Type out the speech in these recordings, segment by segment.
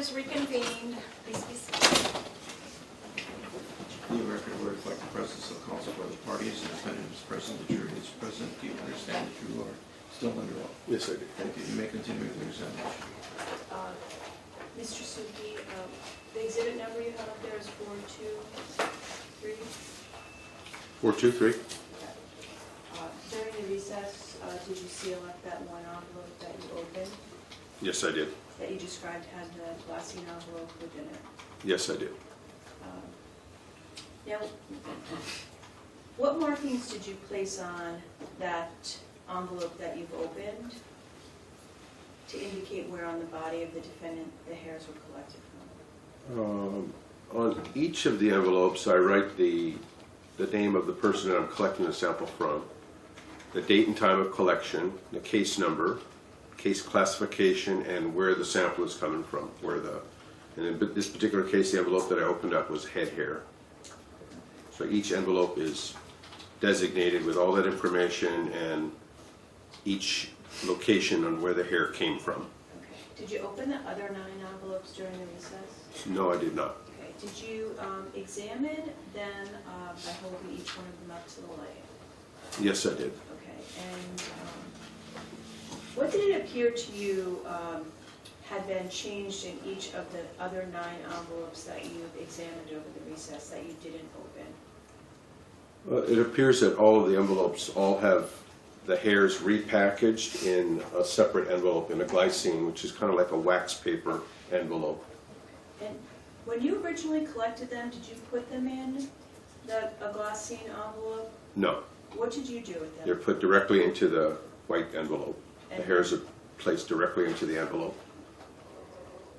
is reconvened. Please be seated. The record will reflect the presence of counsel for the parties. The defendant is present, the jury is present. Do you understand that you are still under oath? Yes, I do. Thank you. You may continue with your examination. Mr. Suki, the exhibit number you have up there is 423. 423? During the recess, did you seal up that one envelope that you opened, Yes, I did. that you described had the glassine envelope within it? Yes, I did. Now, what markings did you place on that envelope that you've opened to indicate where on the body of the defendant the hairs were collected from? On each of the envelopes, I write the name of the person that I'm collecting the sample from, the date and time of collection, the case number, case classification, and where the sample is coming from. And in this particular case, the envelope that I opened up was head hair. So each envelope is designated with all that information and each location on where the hair came from. Okay. Did you open the other 9 envelopes during the recess? No, I did not. Okay. Did you examine them by holding each one of them up to the light? Yes, I did. Okay. And what did it appear to you had been changed in each of the other 9 envelopes that you've examined over the recess that you didn't open? It appears that all of the envelopes all have the hairs repackaged in a separate envelope in a glycine, which is kind of like a wax paper envelope. And when you originally collected them, did you put them in a glassine envelope? No, What did you do with them? they're put directly into the white envelope. The And- hairs are placed directly into the envelope.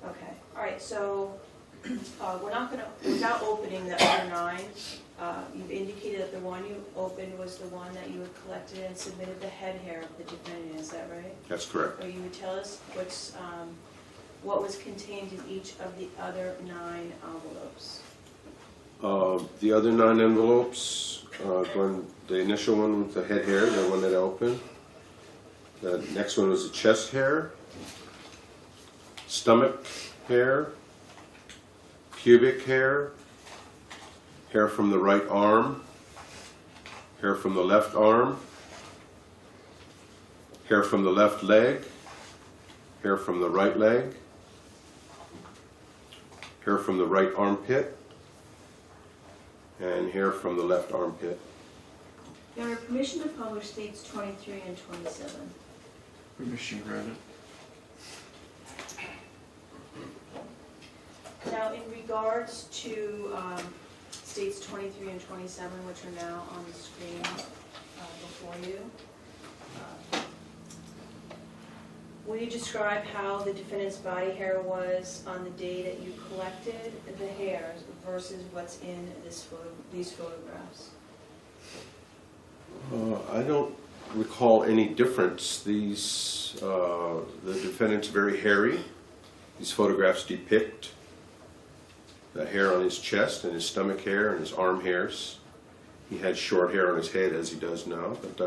Okay, all right, so we're not going to, without opening the other 9, you've indicated that the one you opened was the one that you had collected and submitted the head hair of the defendant, is that right? That's correct. Or you would tell us what was contained in each of the other 9 envelopes? The other 9 envelopes, the initial one was the head hair, the one that I opened. The next one was the chest hair, stomach hair, pubic hair, hair from the right arm, hair from the left arm, hair from the left leg, hair from the right leg, hair from the right armpit, and hair from the left armpit. Your Honor, permission to publish states 23 and 27. Permission granted. Now, in regards to states 23 and 27, which are now on the screen before you, will you describe how the defendant's body hair was on the day that you collected the hairs versus what's in these photographs? I don't recall any difference. The defendant's very hairy. These photographs depict the hair on his chest and his stomach hair and his arm hairs. He had short hair on his head as he does now, but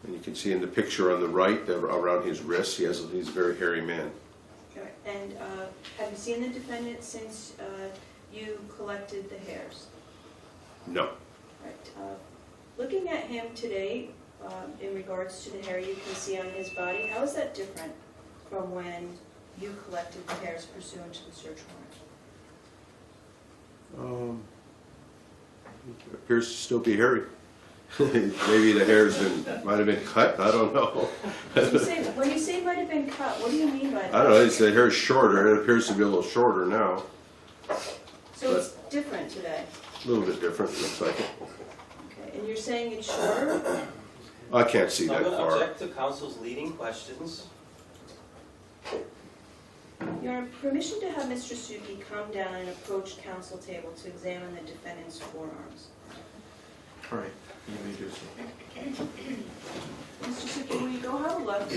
and you can see in the picture on the right around his wrists, he's a very hairy man. All right. And have you seen the defendant since you collected the hairs? No. All right. Looking at him today, in regards to the hair you can see on his body, how is that different from when you collected the hairs pursuant to the search warrant? It appears to still be hairy. Maybe the hairs might have been cut. I don't know. When you say might have been cut, what do you mean by that? I don't know. The hair is shorter. It appears to be a little shorter now. So it's different today? A little bit different, looks like it. Okay. And you're saying it's shorter? I can't see that Someone far. object to counsel's leading questions. Your permission to have Mr. Suki come down and approach counsel table to examine the defendant's forearms. All right. You may do so. Mr. Suki, will you go have a look?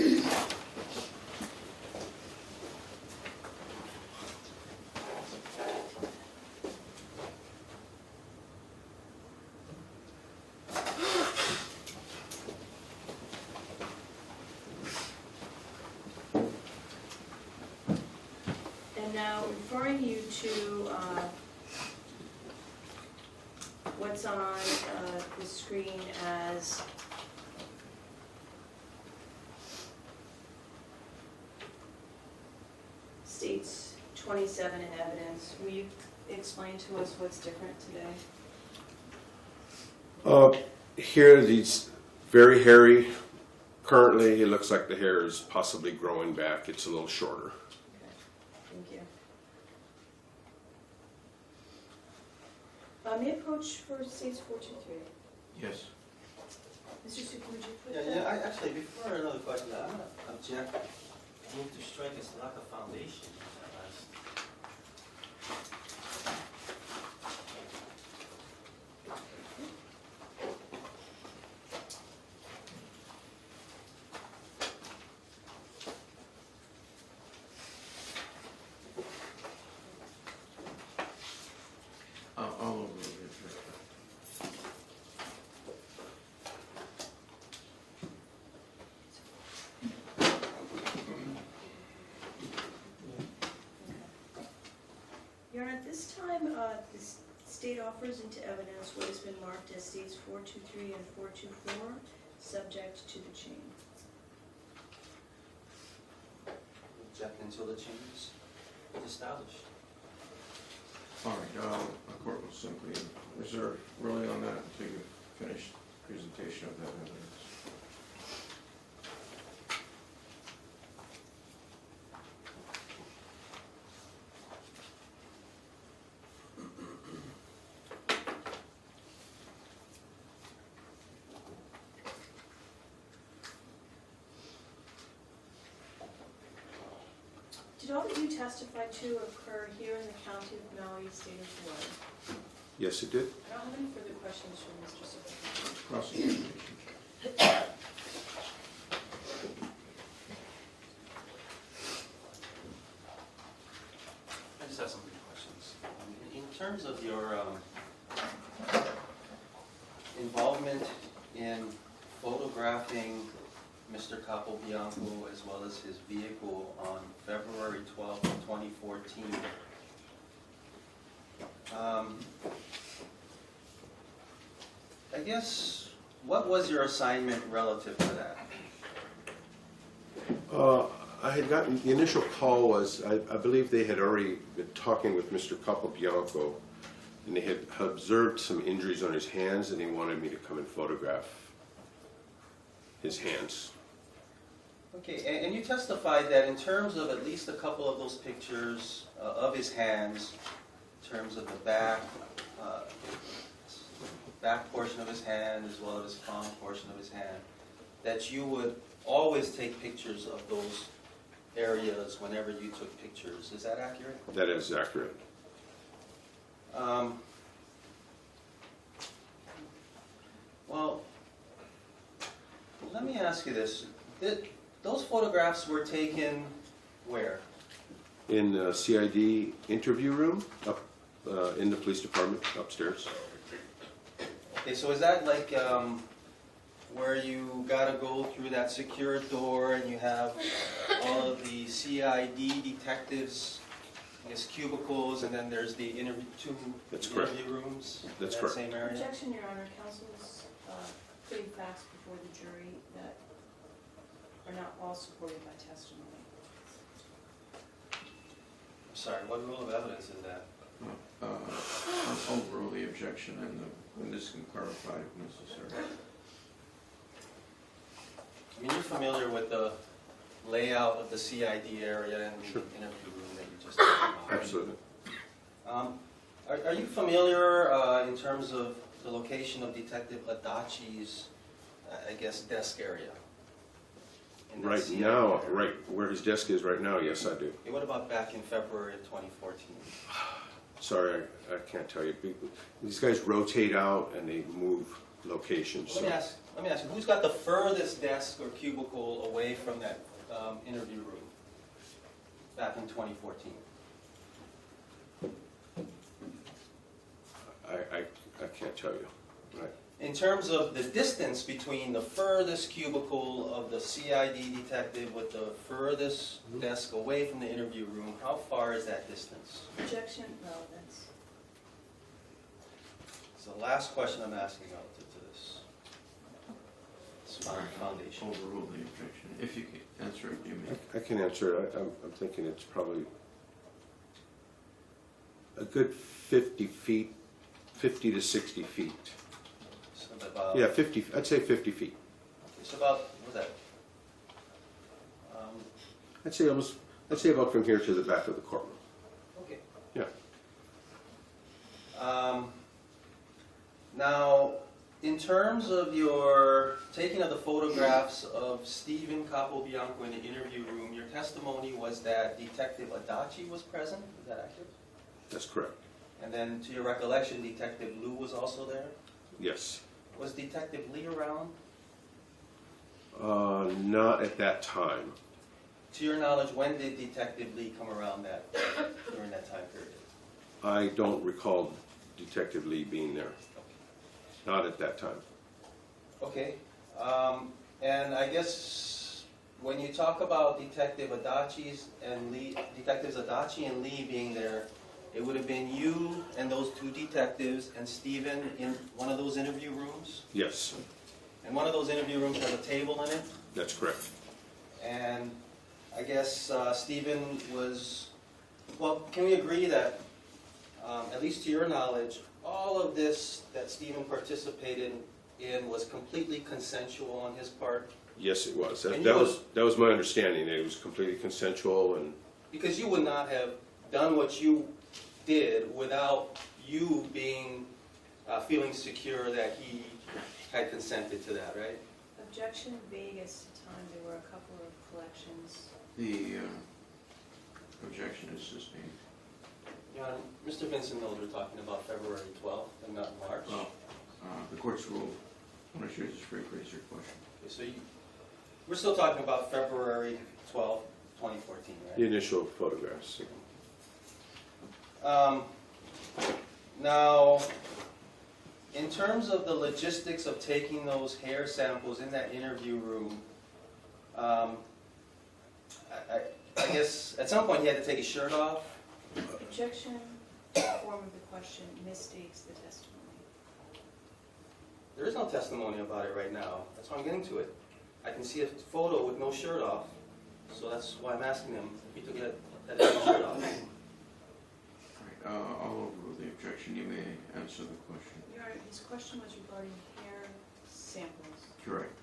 now referring you to what's on the screen as states 27 in evidence. Will you explain to us what's different today? Here, these very hairy. Currently, it looks like the hair is possibly growing back. It's a little shorter. Okay, thank you. May I approach for states 423? Yes. Mr. Super, would you put Yeah, that? yeah, actually, before another question, I'm gonna object. Move to strike its lack of foundation. All over the Your Honor, at this time, the state offers into evidence what has been marked as states 423 and 424, subject to the change. Object until the change is established. All right, the court will simply reserve ruling on that until you finish presentation of that evidence. Did all that you testified to occur here in the county of Maui, state of Hawaii? Yes, it did. I don't have any further questions from Mr. Super. Cross-examination. I just have some brief questions. In terms of your involvement in photographing Mr. Capobianco as well as his vehicle on February 12th, 2014, I guess, what was your assignment relative to that? I had gotten, the initial call was, I believe they had already been talking with Mr. Capobianco, and they had observed some injuries on his hands, and they wanted me to come and photograph his hands. Okay, and you testified that in terms of at least a couple of those pictures of his hands, in terms of the back portion of his hand as well as his front portion of his hand, that you would always take pictures of those areas whenever you took pictures. Is that accurate? That is accurate. Well, let me ask you this. Those photographs were taken where? In the CID interview room, up in the police department upstairs. Okay, so is that like where you gotta go through that secure door and you have all of the CID detectives, I guess cubicles, and then there's the two That's correct. interview rooms That's in that correct. same area? Objection, Your Honor. Counsel is putting facts before the jury that are not all supported by testimony. I'm sorry, what rule of evidence is that? I'll overrule the objection, and the witness can clarify if necessary. I mean, you're familiar with the layout of the CID area and the Sure. interview room that you just talked about. Absolutely. Are you familiar in terms of the location of Detective Adachi's, I guess, desk area? In that Right CID now, area? right where his desk is right now, yes, I do. Okay, what about back in February of 2014? Sorry, I can't tell you. These guys rotate out and they move locations. Let me ask you, who's got the furthest desk or cubicle away from that interview room back in 2014? I can't tell you. in terms of the distance between the furthest cubicle of the CID detective with the furthest desk away from the interview room, how far is that distance? Objection, no, that's, It's the last question I'm asking relative to this. It's foundation. Overrule the objection. If you can answer it, you may. I can answer it. I'm thinking it's probably a good 50 feet, 50 to 60 feet. So about, Yeah, 50, I'd say 50 feet. it's about, what was that? I'd say about from here to the back of the courtroom. Okay. Yeah. Now, in terms of your taking of the photographs of Stephen Capobianco in the interview room, your testimony was that Detective Adachi was present. Is that accurate? That's correct. And then, to your recollection, Detective Liu was also there. Yes. Was Detective Lee around? Not at that time. To your knowledge, when did Detective Lee come around during that time period? I don't recall Detective Lee being there. Not at that time. Okay. And I guess when you talk about Detectives Adachi and Lee being there, it would have been you and those two detectives and Stephen in one of those interview rooms? Yes, And one of those interview rooms has a table in it? that's correct. And I guess Stephen was, well, can we agree that, at least to your knowledge, all of this that Stephen participated in was completely consensual on his part? Yes, it was. And That was my understanding. That it was completely consensual, and Because you would not have done what you did without you being, feeling secure that he had consented to that, right? objection vague as to time, there were a couple of collections. The objection is sustained. Yeah, Mr. Vincent knows we're talking about February 12th and not March. Well, the court's rule, I'm not sure it's free to raise your question. Okay, so we're still talking about February 12th, 2014, the right? initial photographs. Now, in terms of the logistics of taking those hair samples in that interview room, I guess at some point he had to take his shirt off. Objection, the form of the question misstates the testimony. There is no testimony about it right now. That's why I'm getting to it. I can see a photo with no shirt off, so that's why I'm asking him if he took that shirt off. All right, I'll overrule the objection. You may answer the question. Your Honor, his question was regarding hair samples. Correct.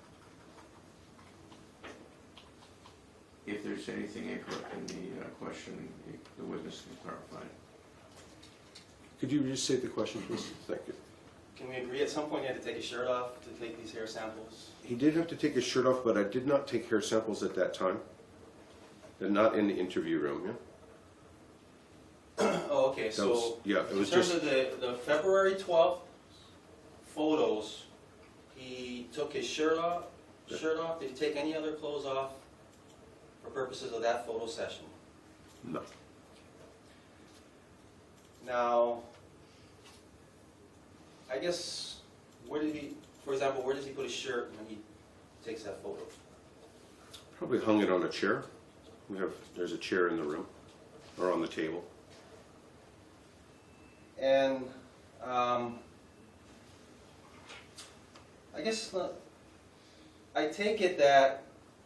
If there's anything incorrect in the question, the witness can clarify it. Could you just say the question, please? Thank you. Can we agree at some point he had to take his shirt off to take these hair samples? He did have to take his shirt off, but I did not take hair samples at that time. And not in the interview room, yeah? Oh, okay, That was, so yeah, it in was terms just, of the February 12th photos, he took his shirt off. Did he take any other clothes off for purposes of that photo session? no. Now, I guess, for example, where does he put his shirt when he takes that photo? Probably hung it on a chair. There's a chair in the room, or on the table. And I guess I take it that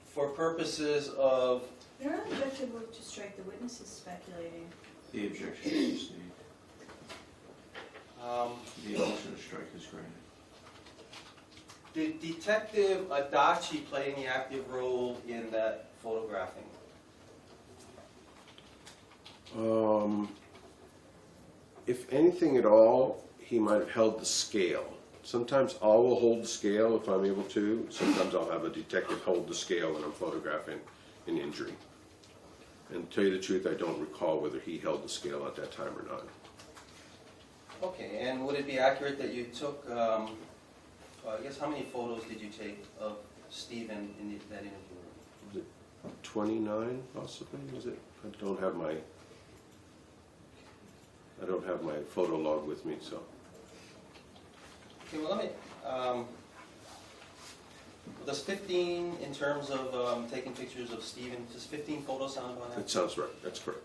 for purposes of Your Honor, objection moved to strike. The witness is speculating. The objection is sustained. The motion to strike is granted. did Detective Adachi play any active role in that photographing? If anything at all, he might have held the scale. Sometimes I will hold the scale if I'm able to. Sometimes I'll have a detective hold the scale when I'm photographing an injury. And to tell you the truth, I don't recall whether he held the scale at that time or not. Okay, and would it be accurate that you took, I guess how many photos did you take of Stephen in that interview room? Was it 29 possibly? Was it? I don't have my photo log with me, so. Okay, well, let me, does 15, in terms of taking pictures of Stephen, does 15 photos sound about That that? sounds right, that's correct.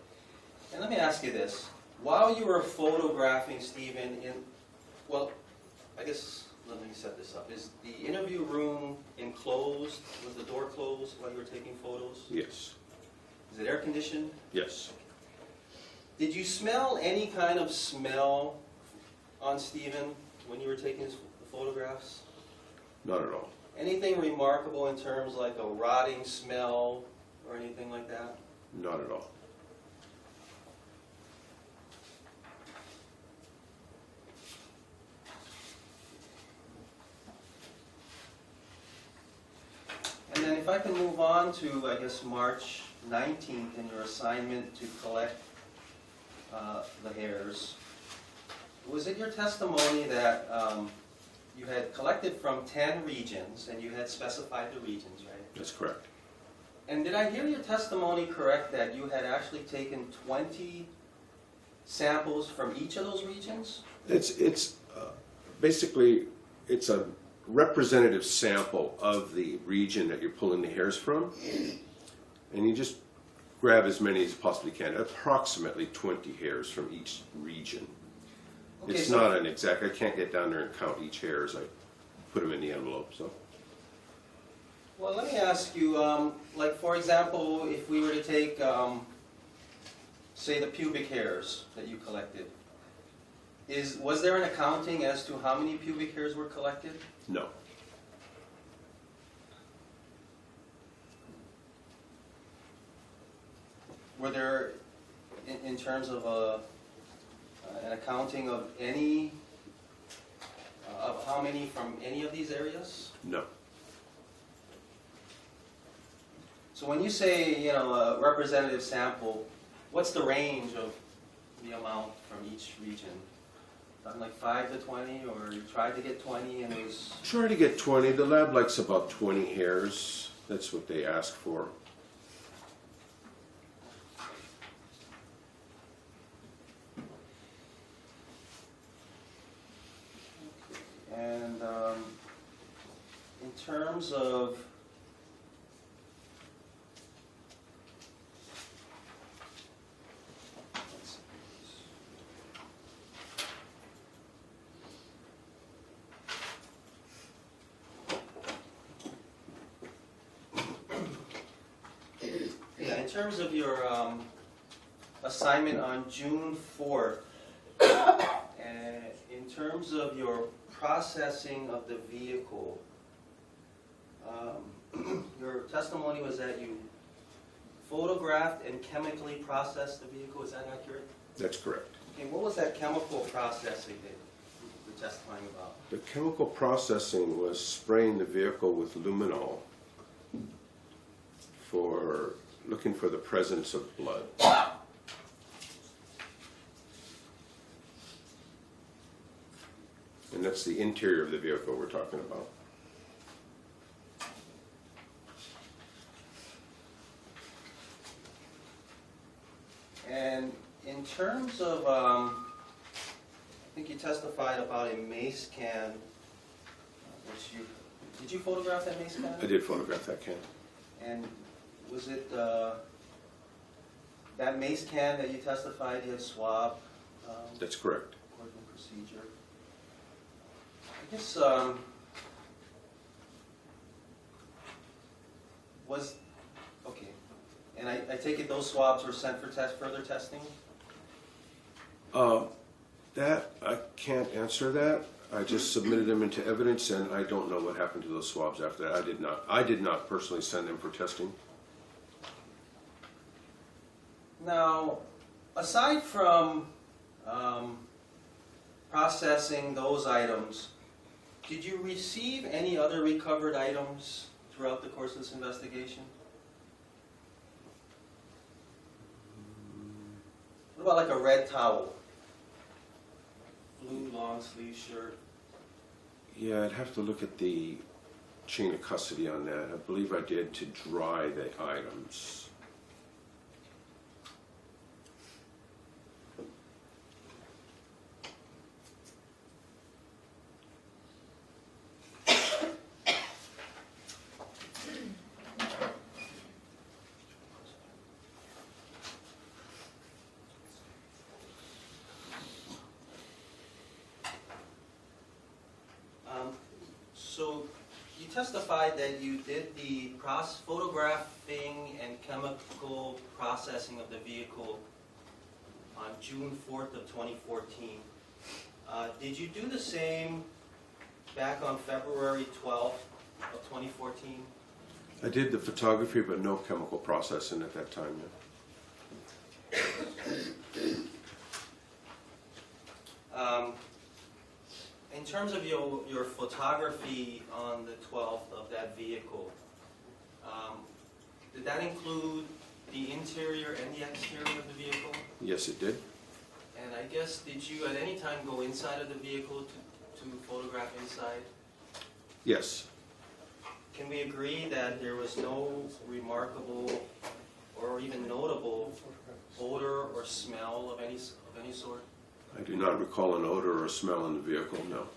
And let me ask you this. While you were photographing Stephen well, I guess, let me set this up. Is the interview room enclosed? Was the door closed while you were taking photos? Yes, Is it air conditioned? yes. Did you smell any kind of smell on Stephen when you were taking his photographs? Not at all. Anything remarkable in terms like a rotting smell or anything like that? Not at all. And then if I can move on to, I guess, March 19th and your assignment to collect the hairs. Was it your testimony that you had collected from 10 regions and you had specified the regions, right? That's correct. And did I hear your testimony correct that you had actually taken 20 samples from each of those regions? It's basically, it's a representative sample of the region that you're pulling the hairs from, and you just grab as many as you possibly can, approximately 20 hairs from each region. Okay, It's so- not an exact, I can't get down there and count each hair as I put them in the envelope, so. Well, let me ask you, like for example, if we were to take, say, the pubic hairs that you collected, was there an accounting as to how many pubic hairs were collected? No. Were there, in terms of an accounting of any, of how many from any of these areas? No. So when you say, you know, a representative sample, what's the range of the amount from each region? Something like 5 to 20, or you tried to get 20 and it was... Try to get 20. The lab likes about 20 hairs. That's what they ask for. And in terms of... Yeah, in terms of your assignment on June 4th, and in terms of your processing of the vehicle, your testimony was that you photographed and chemically processed the vehicle. Is that accurate? That's correct. Okay, what was that chemical processing that you're testifying about? The chemical processing was spraying the vehicle with luminol for looking for the presence of blood. And that's the interior of the vehicle we're talking about. And in terms of, I think you testified about a mace can, did you photograph that mace can? I did photograph that can. And was it that mace can that you testified you had swabbed? That's correct. According to procedure. I guess, okay. And I take it those swabs were sent for further testing? That, I can't answer that. I just submitted them into evidence, and I don't know what happened to those swabs after that. I did not personally send them for testing. Now, aside from processing those items, did you receive any other recovered items throughout the course of this investigation? What about like a red towel? Blue long sleeve shirt? Yeah, I'd have to look at the chain of custody on that. I believe I did to dry the items. testified that you did the photographing and chemical processing of the vehicle on June 4th of 2014. Did you do the same back on February 12th of 2014? I did the photography, but no chemical processing at that time yet. In terms of your photography on the 12th of that vehicle, did that include the interior and the exterior of the vehicle? Yes, it did. And I guess, did you at any time go inside of the vehicle to photograph inside? Yes. Can we agree that there was no remarkable or even notable odor or smell of any sort? I do not recall an odor or smell in the vehicle, no.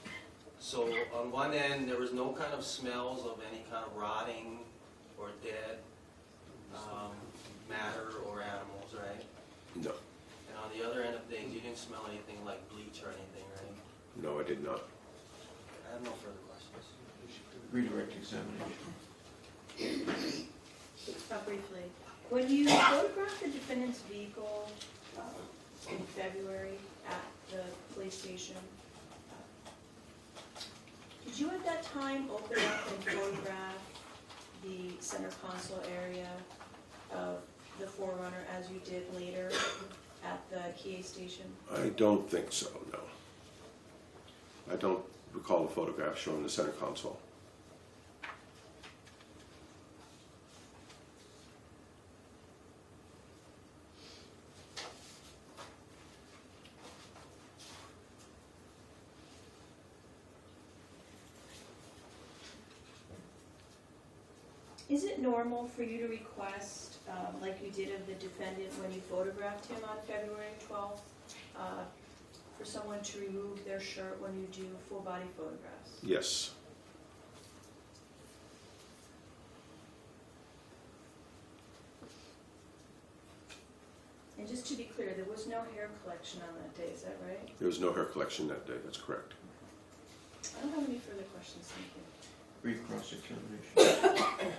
So on one end, there was no kind of smells of any kind of rotting or dead matter or animals, right? No. And on the other end of things, you didn't smell anything like bleach or anything, right? No, I did not. I have no further questions. Redirect examination. Briefly, when you photographed the defendant's vehicle in February at the police station, did you at that time open up and photograph the center console area of the 4Runner as you did later at the KA station? I don't think so, no. I don't recall a photograph showing the center console. Is it normal for you to request, like you did of the defendant when you photographed him on February 12th, for someone to remove their shirt when you do full body photographs? Yes. And just to be clear, there was no hair collection on that day, is that right? There was no hair collection that day, that's correct. I don't have any further questions, thank you. Brief cross-examination.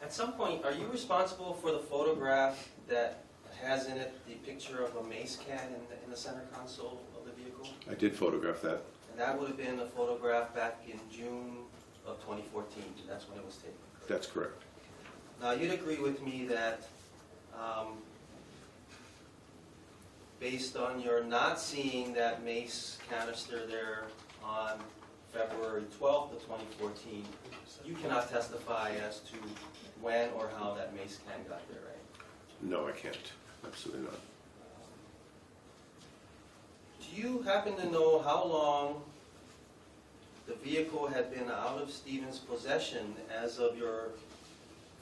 At some point, are you responsible for the photograph that has in it the picture of a mace can in the center console of the vehicle? I did photograph that. And that would have been a photograph back in June of 2014. That's when it was taken. That's correct. Now, you'd agree with me that based on your not seeing that mace canister there on February 12th of 2014, you cannot testify as to when or how that mace can got there, right? No, I can't. Absolutely not. Do you happen to know how long the vehicle had been out of Stephen's possession as of your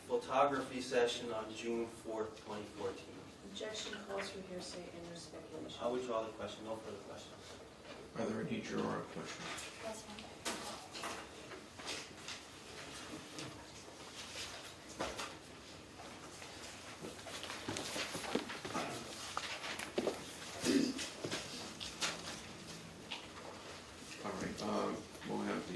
photography session on June 4th, 2014? Objection calls for hearsay and speculation. I withdraw the question. No further questions. Are there any juror questions? That's fine. All right, we'll have the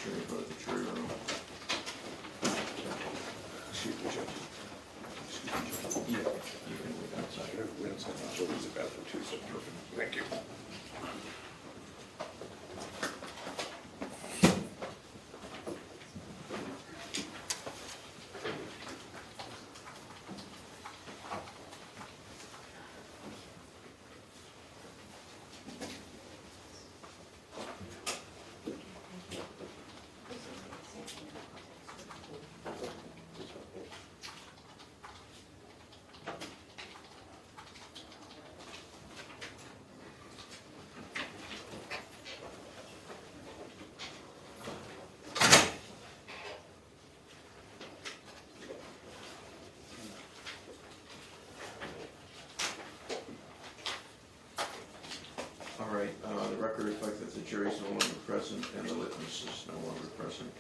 jury go to the jury room. Excuse me, Judge. Excuse me, Judge. Yeah, you can wait outside. Wait outside. I'll show these the bathroom too, so perfect. Thank you. All right, the record reflects that the jury is no longer present and the witness is no longer present.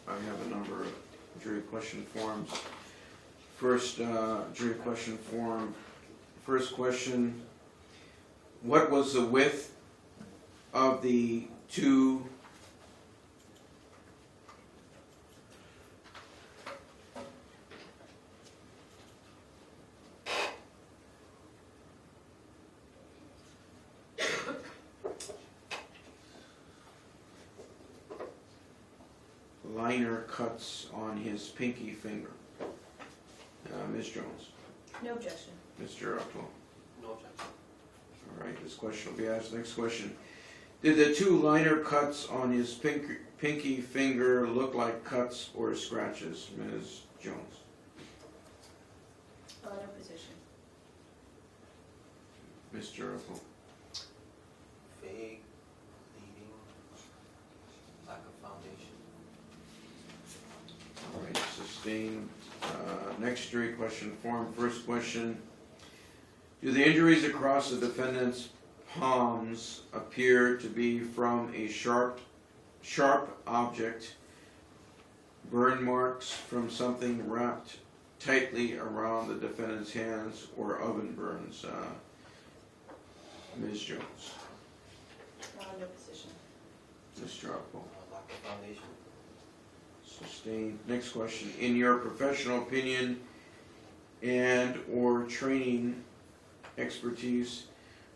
I have a number of jury question forms. First, jury question form First question, what was the width of the two liner cuts on his pinky finger? Ms. Jones. No objection. Mr. Upwell. No objection. All right, this question will be asked. Next question. Did the two liner cuts on his pinky finger look like cuts or scratches? Ms. Jones. No position. Mr. Upwell. Vague, bleeding, lack of foundation. All right, sustained. Next jury question form. First question. Do the injuries across the defendant's palms appear to be from a sharp object, burn marks from something wrapped tightly around the defendant's hands, or oven burns? Ms. Jones. No position. Mr. Upwell. Lack of foundation. Sustained. Next question. In your professional opinion and or training expertise,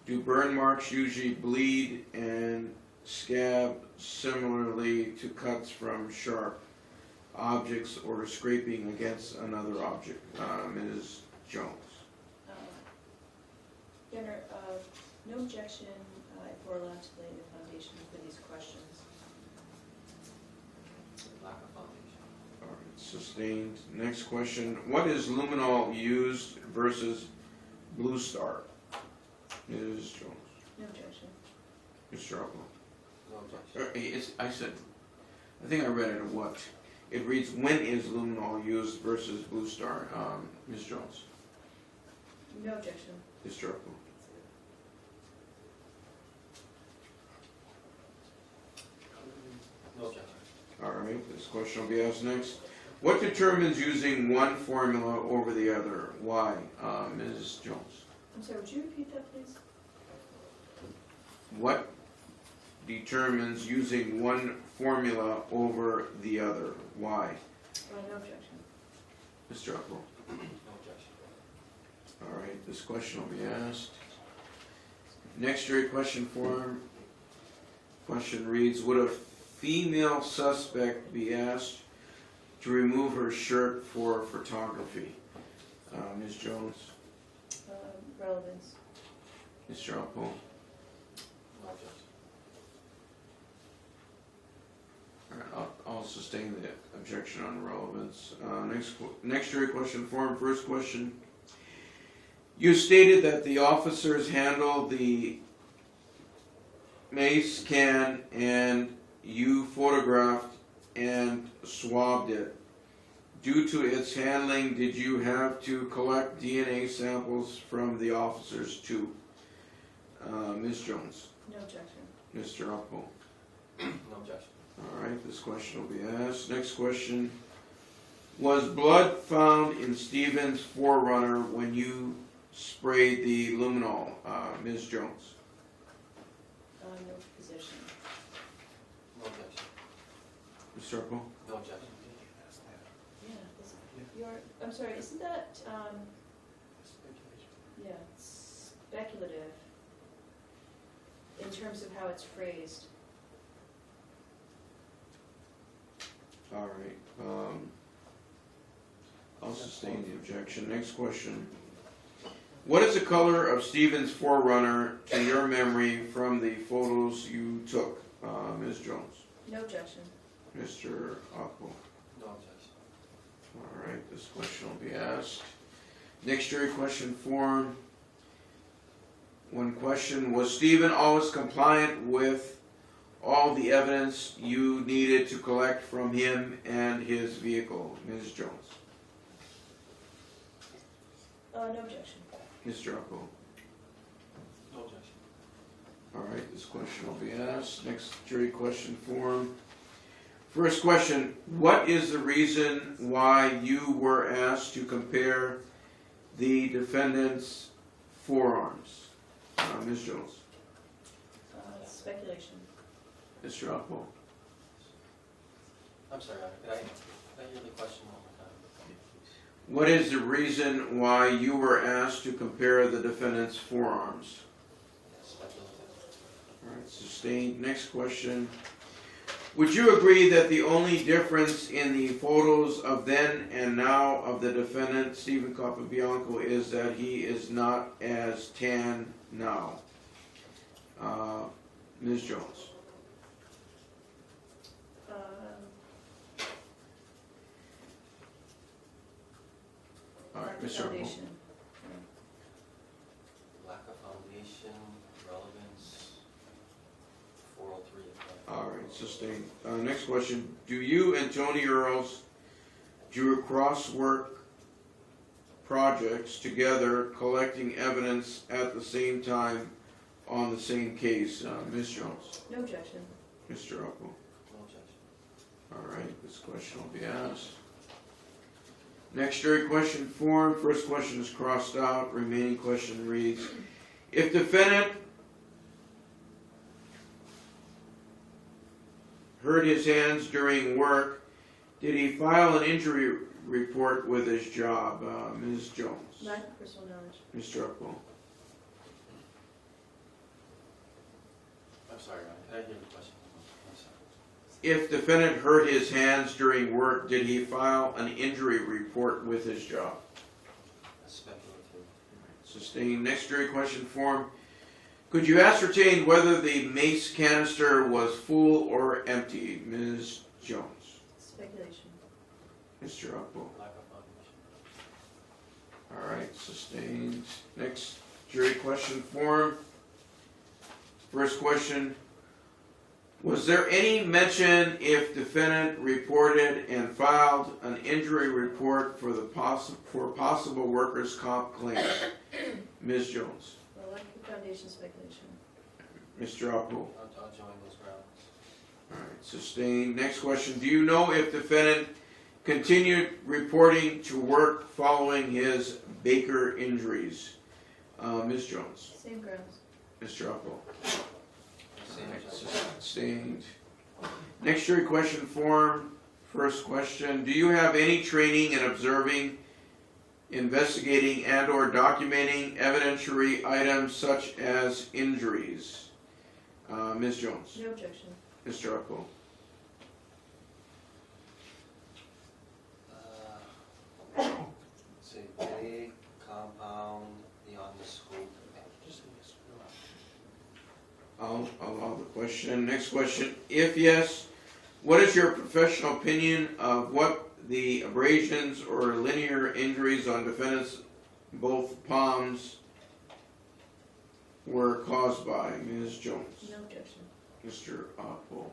do burn marks usually bleed and scab similarly to cuts from sharp objects or scraping against another object? Ms. Jones. Your Honor, no objection if we're allowed to lay the foundation for these questions. Lack of foundation. All right, sustained. Next question. What is luminol used versus Blue Star? Ms. Jones. No objection. Mr. Upwell. No objection. I think I read it. What? It reads, when is luminol used versus Blue Star? Ms. Jones. No objection. Mr. Upwell. No objection. All right, this question will be asked next. What determines using one formula over the other? Why? Ms. Jones. I'm sorry, would you repeat that, please? What determines using one formula over the other? Why? No objection. Mr. Upwell. No objection. All right, this question will be asked. Next jury question form. Question reads, would a female suspect be asked to remove her shirt for photography? Ms. Jones. Relevance. Mr. Upwell. No objection. All right, I'll sustain the objection on relevance. Next jury question form. First question. You stated that the officers handled the mace can and you photographed and swabbed it. Due to its handling, did you have to collect DNA samples from the officers too? Ms. Jones. No objection. Mr. Upwell. No objection. All right, this question will be asked. Next question. Was blood found in Stephen's Forerunner when you sprayed the luminol? Ms. Jones. No position. No objection. Mr. Upwell. No objection. Yeah, I'm sorry, isn't that, yeah, speculative in terms of how it's phrased? All right. I'll sustain the objection. Next question. What is the color of Stephen's Forerunner to your memory from the photos you took? Ms. Jones. No objection. Mr. Upwell. No objection. All right, this question will be asked. Next jury question form. One question. Was Stephen always compliant with all the evidence you needed to collect from him and his vehicle? Ms. Jones. No objection. Mr. Upwell. No objection. All right, this question will be asked. Next jury question form. First question, what is the reason why you were asked to compare the defendant's forearms? Ms. Jones? Speculation. Mr. Upwell? I'm sorry, could I hear the question one more time? What is the reason why you were asked to compare the defendant's forearms? Speculative. All right, sustained. Next question. Would you agree that the only difference in the photos of then and now of the defendant, Stephen Capobianco, is that he is not as tan now? Ms. Jones? All right, Mr. Upwell. Foundation. Lack of foundation, relevance, 403. All right, sustained. Next question. Do you and Tony Earls do crosswork projects together, collecting evidence at the same time on the same case? Ms. Jones? No objection. Mr. Upwell? No objection. All right, this question will be asked. Next jury question form. First question is crossed out. Remaining question reads, if defendant hurt his hands during work, did he file an injury report with his job? Ms. Jones? Lack of personal knowledge. Mr. Upwell? I'm sorry, could I hear the question? I'm sorry. If defendant hurt his hands during work, did he file an injury report with his job? That's speculative. Sustained. Next jury question form. Could you ascertain whether the mace canister was full or empty? Ms. Jones? Speculation. Mr. Upwell? Lack of foundation. All right, sustained. Next jury question form. First question. Was there any mention if defendant reported and filed an injury report for possible workers' comp claim? Ms. Jones? Well, lack of foundation, speculation. Mr. Upwell? I'll join those grounds. All right, sustained. Next question. Do you know if defendant continued reporting to work following his Baker injuries? Ms. Jones? Same grounds. Mr. Upwell? Same All right, objection. sustained. Next jury question form. First question. Do you have any training in observing, investigating, and or documenting evidentiary items such as injuries? Ms. Jones? No objection. Mr. Upwell? Let's see, big, compound, beyond the scope. I'll allow the question. Next question. If yes, what is your professional opinion of what the abrasions or linear injuries on defendants' both palms were caused by? Ms. Jones? No objection. Mr. Upwell?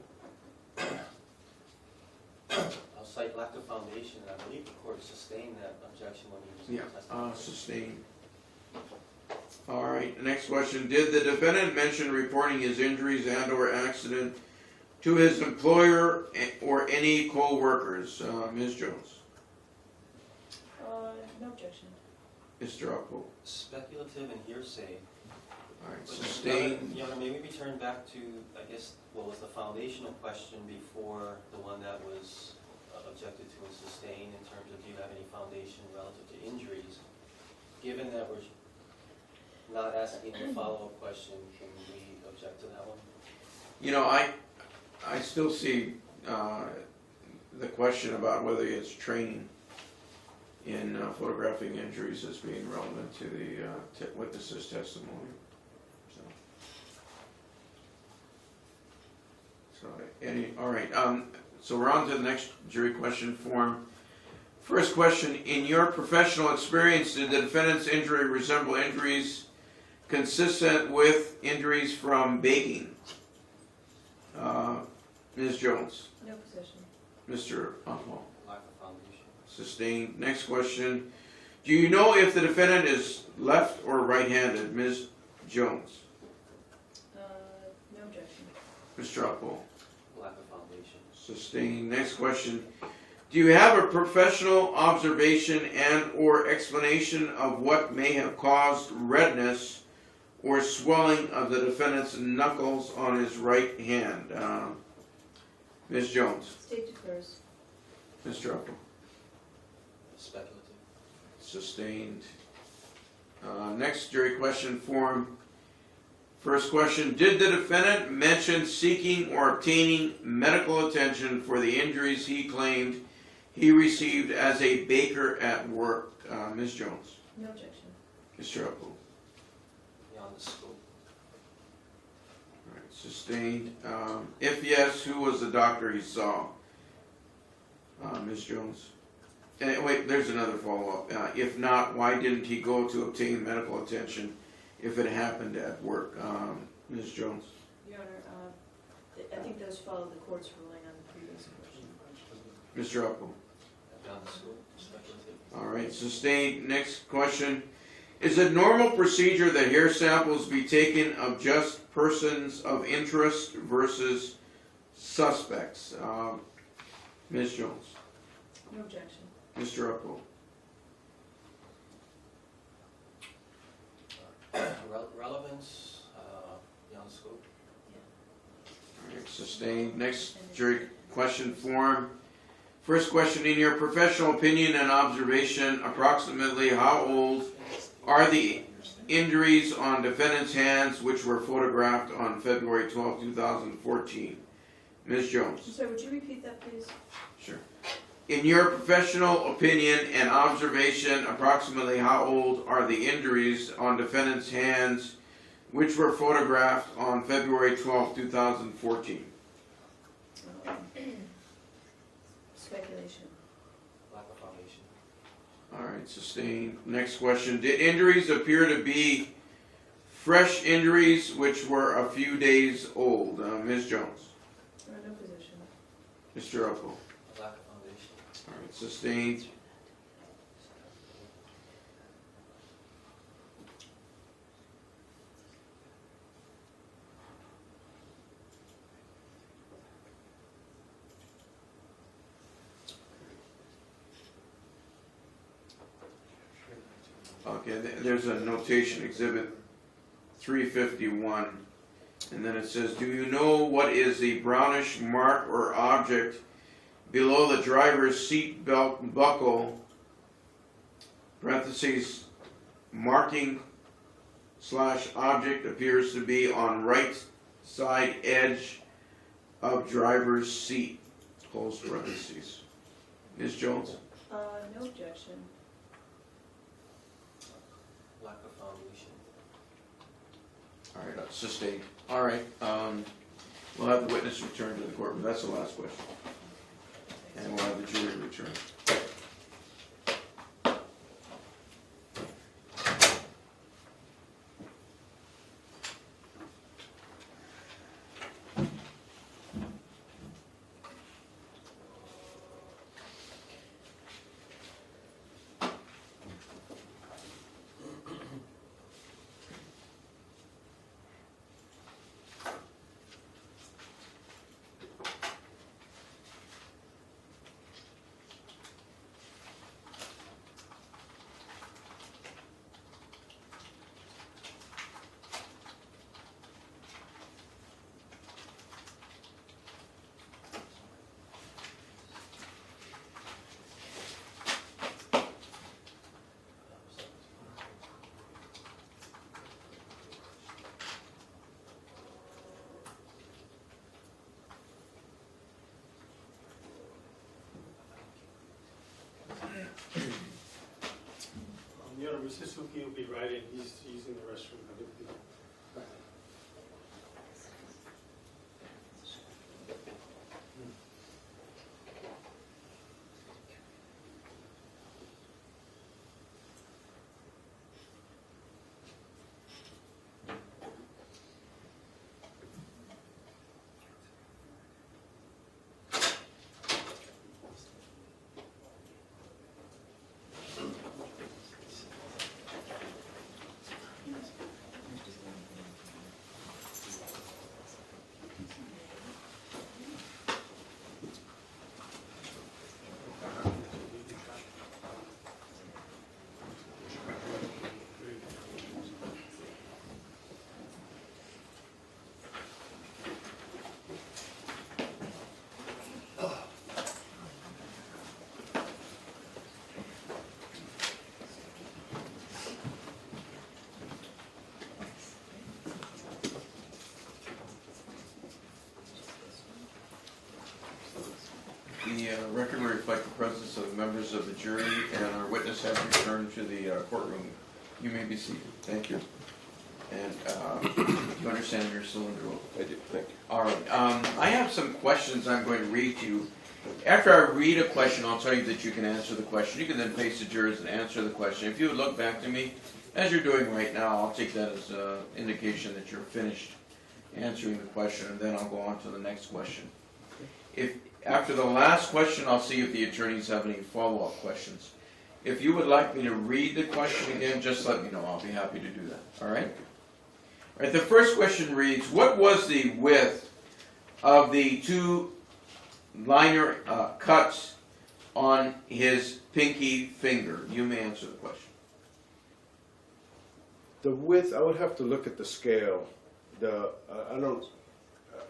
I'll cite lack of foundation, and I believe the court sustained that objection when he was testifying. Sustained. All right, next question. Did the defendant mention reporting his injuries and or accident to his employer or any co-workers? Ms. Jones? No objection. Mr. Upwell? Speculative and hearsay. All right, But, sustained. Your Honor, maybe we turn back to, I guess, what was the foundational question before the one that was objected to and sustained in terms of do you have any foundation relative to injuries? Given that we're not asking a follow-up question, can we object to that one? You know, I still see the question about whether it's training in photographing injuries as being relevant to the witness's testimony. All right. So we're on to the next jury question form. First question: in your professional experience, did the defendant's injury resemble injuries consistent with injuries from baking? Ms. Jones? No possession. Mr. Upwell? Lack of foundation. Sustained. Next question: do you know if the defendant is left or right-handed? Ms. Jones? No objection. Mr. Upwell? Lack of foundation. Sustained. Next question: Do you have a professional observation and or explanation of what may have caused redness or swelling of the defendant's knuckles on his right hand? Ms. Jones. State defers. Mr. Upper. Speculative. Sustained. Next jury question form. First question, did the defendant mention seeking or obtaining medical attention for the injuries he claimed he received as a baker at work? Ms. Jones. No objection. Mr. Upper. Beyond the scope. All right, sustained. If yes, who was the doctor he saw? Ms. Jones. And wait, there's another follow-up. If not, why didn't he go to obtain medical attention if it happened at work? Ms. Jones. Your Honor, I think those follow the court's ruling on the previous question. Mr. Upper. Beyond the scope. Speculative. All right, sustained. Next question. Is it normal procedure that hair samples be taken of just persons of interest versus suspects? Ms. Jones. No objection. Mr. Upper. Relevance, beyond scope. All right, sustained. Next jury question form. First question, in your professional opinion and observation, approximately how old are the injuries on defendant's hands which were photographed on February 12, 2014? Ms. Jones. I'm sorry, would you repeat that, please? Sure. In your professional opinion and observation, approximately how old are the injuries on defendant's hands which were photographed on February 12, 2014? Speculation. Lack of foundation. All right, sustained. Next question. Did injuries appear to be fresh injuries which were a few days old? Ms. Jones. No position. Mr. Uppo. Lack of foundation. All right, sustained. Okay, there's a notation, exhibit 351, and then it says, do you know what is the brownish mark or object below the driver's seat belt buckle, parentheses, marking / object appears to be on right side edge of driver's seat, close parentheses. Ms. Jones? No objection. Lack of foundation. All right, sustained. All right, we'll have the witness return to the courtroom. That's the last question. And we'll have the jury return. Your Honor, Mr. Suki will be right in. He's using the restroom. and the record will reflect the presence of members of the jury, and our witness has returned to the courtroom. You may be seated. Thank you. And do you understand your cylinder oath? I do, thank you. All right. I have some questions I'm going to read to you. After I read a question, I'll tell you that you can answer the question. You can then face the jurors and answer the question. If you would look back to me, as you're doing right now, I'll take that as an indication that you're finished answering the question, and then I'll go on to the next question. If after the last question, I'll see if the attorneys have any follow-up questions. If you would like me to read the question again, just let me know. I'll be happy to do that. All right? All right, the first question reads, what was the width of the two liner cuts on his pinky finger? You may answer the question. The width, I would have to look at the scale. I don't,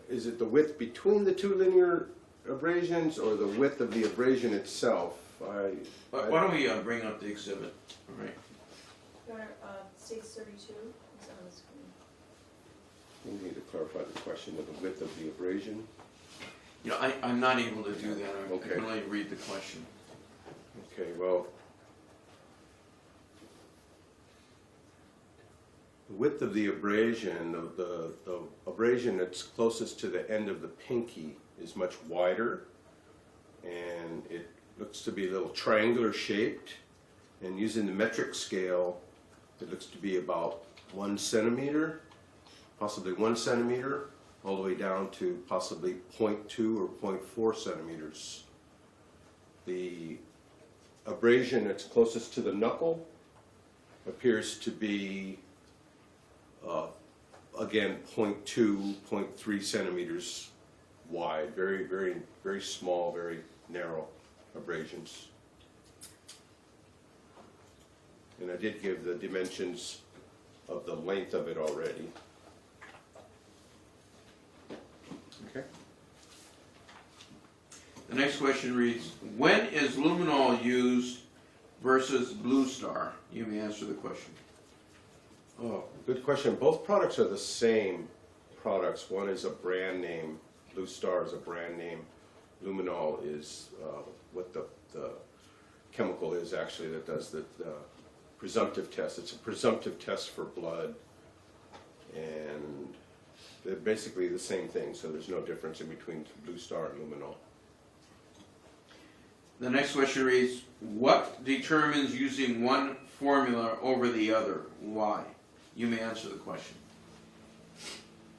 is it the width between the two linear abrasions or the width of the abrasion itself? Why don't we bring up the exhibit? All right. Your Honor, 632 is on the screen. We need to clarify the question of the width of the abrasion. You know, I'm not able to do that. I Okay. can only read the question. Okay, well, the width of the abrasion, the abrasion that's closest to the end of the pinky is much wider, and it looks to be a little triangular shaped, and using the metric scale, it looks to be about 1 centimeter, possibly 1 centimeter, all the way down to possibly 0.2 or 0.4 centimeters. The abrasion that's closest to the knuckle appears to be, again, 0.2, 0.3 centimeters wide. Very, very, very small, very narrow abrasions. And I did give the dimensions of the length of it already. Okay. The next question reads, when is luminol used versus Blue Star? You may answer the question. Oh, good question. Both products are the same products. One is a brand name. Blue Star is a brand name. Luminol is what the chemical is actually that does the presumptive test. It's a presumptive test for blood, and they're basically the same thing, so there's no difference in between Blue Star and luminol. The next question reads, what determines using one formula over the other? Why? You may answer the question.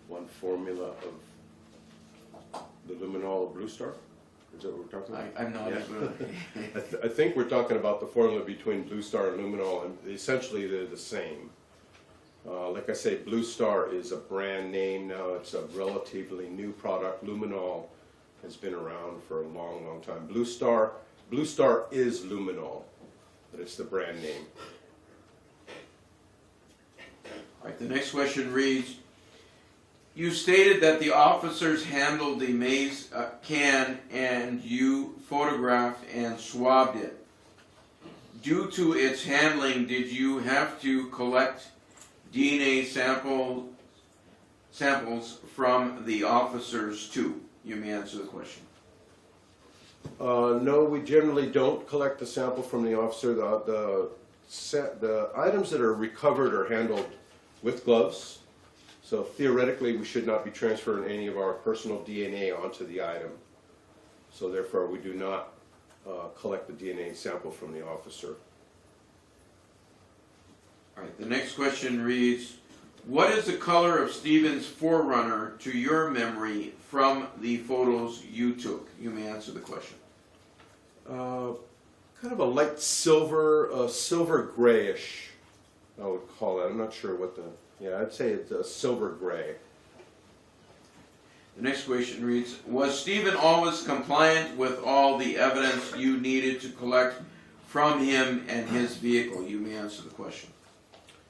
One formula of the luminol of Blue Star? Is that what we're talking about? I'm not able to. I think we're talking about the formula between Blue Star and luminol, and essentially they're the same. Like I say, Blue Star is a brand name now. It's a relatively new product. Luminol has been around for a long, long time. Blue Star is luminol, but it's the brand name. All right, the next question reads, you stated that the officers handled the maize can and you photographed and swabbed it. Due to its handling, did you have to collect DNA samples from the officers too? You may answer the question. No, we generally don't collect the sample from the officer. The items that are recovered are handled with gloves. So theoretically, we should not be transferring any of our personal DNA onto the item. So therefore, we do not collect the DNA sample from the officer. All right, the next question reads, what is the color of Stephen's Forerunner to your memory from the photos you took? You may answer the question. Kind of a light silver, silver grayish, I would call it. I'm not sure what I'd say it's a silver gray. The next question reads, was Stephen always compliant with all the evidence you needed to collect from him and his vehicle? You may answer the question.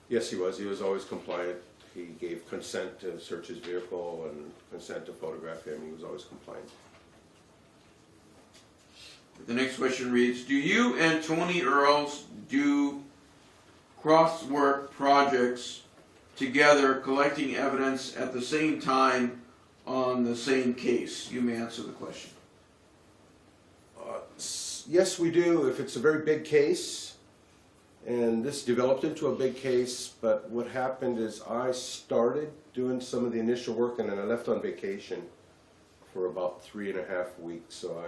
Yes, he was. He was always compliant. He gave consent to search his vehicle and consent to photograph him. He was always compliant. The next question reads, do you and Tony Earls do crosswork projects together, collecting evidence at the same time on the same case? You may answer the question. Yes, we do, if it's a very big case. And this developed into a big case, but what happened is I started doing some of the initial work and then I left on vacation for about 3.5 weeks, so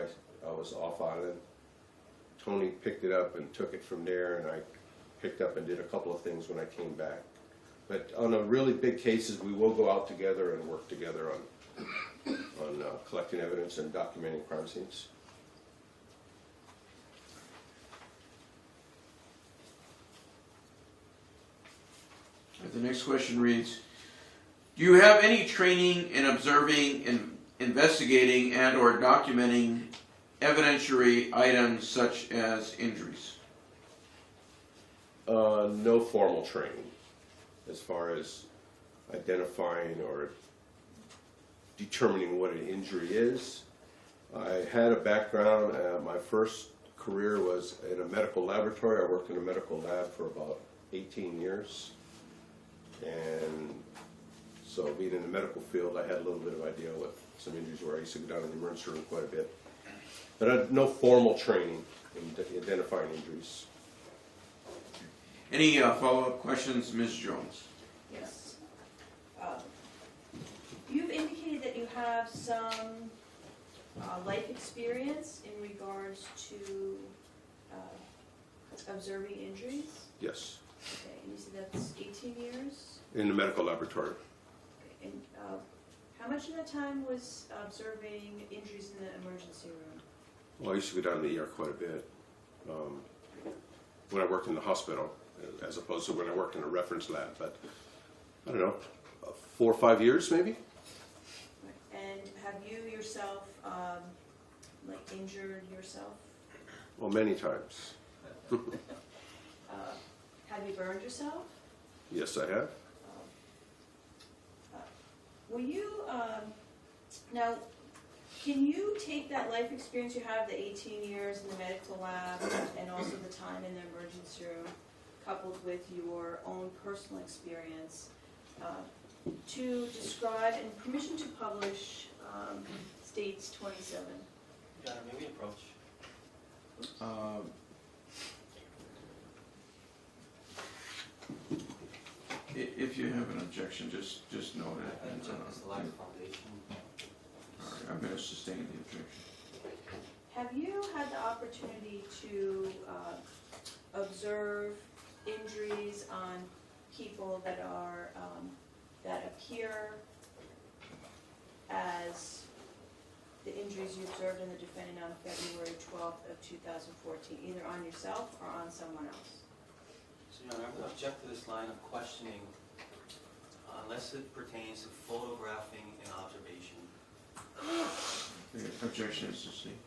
I was off island. Tony picked it up and took it from there, and I picked up and did a couple of things when I came back. But on the really big cases, we will go out together and work together on collecting evidence and documenting crime scenes. The next question reads, do you have any training in observing and investigating and or documenting evidentiary items such as injuries? No formal training as far as identifying or determining what an injury is. I had a background, my first career was in a medical laboratory. I worked in a medical lab for about 18 years. And so being in the medical field, I had a little bit of idea what some injuries were. I used to go down to the emergency room quite a bit. But I had no formal training in identifying injuries. Any follow-up questions, Ms. Jones? Yes. You've indicated that you have some life experience in regards to observing injuries. Yes, Okay, and you said that's 18 years? in the medical laboratory. Okay, and how much of that time was observing injuries in the emergency room? Well, I used to go down to the ER quite a bit when I worked in the hospital, as opposed to when I worked in a reference lab. But I don't know, 4 or 5 years maybe. And have you yourself, like, injured yourself? Well, many times. Have you burned yourself? Yes, I have. Will you, now, can you take that life experience you have, the 18 years in the medical lab, and also the time in the emergency room, coupled with your own personal experience, to describe, and permission to publish, states 27? Yeah, maybe approach. If you have an objection, just note it. And, It's the life foundation. all right, I'm going to sustain the objection. Have you had the opportunity to observe injuries on people that are, that appear as the injuries you observed in the defendant on February 12th of 2014, either on yourself or on someone else? So, Your Honor, I'm going to object to this line of questioning unless it pertains to photographing and observation. The objection is sustained.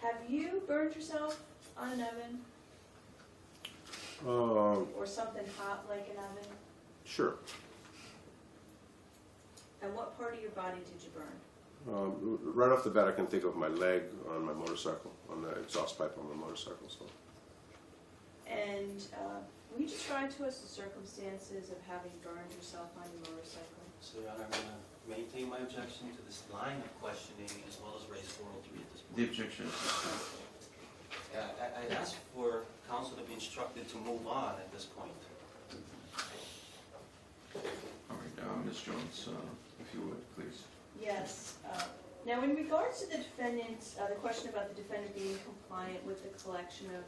Have you burned yourself on an oven or something hot like an oven? Sure. And what part of your body did you burn? Right off the bat, I can think of my leg on my motorcycle, on the exhaust pipe on my motorcycle. So. And will you describe to us the circumstances of having burned yourself on your motorcycle? So, Your Honor, I'm going to maintain my objection to this line of questioning as well as raise 403 at this point. The objection is sustained. I ask for counsel to be instructed to move on at this point. All right, Ms. Jones, if you would, please. Yes. Now, in regards to the defendant, the question about the defendant being compliant with the collection of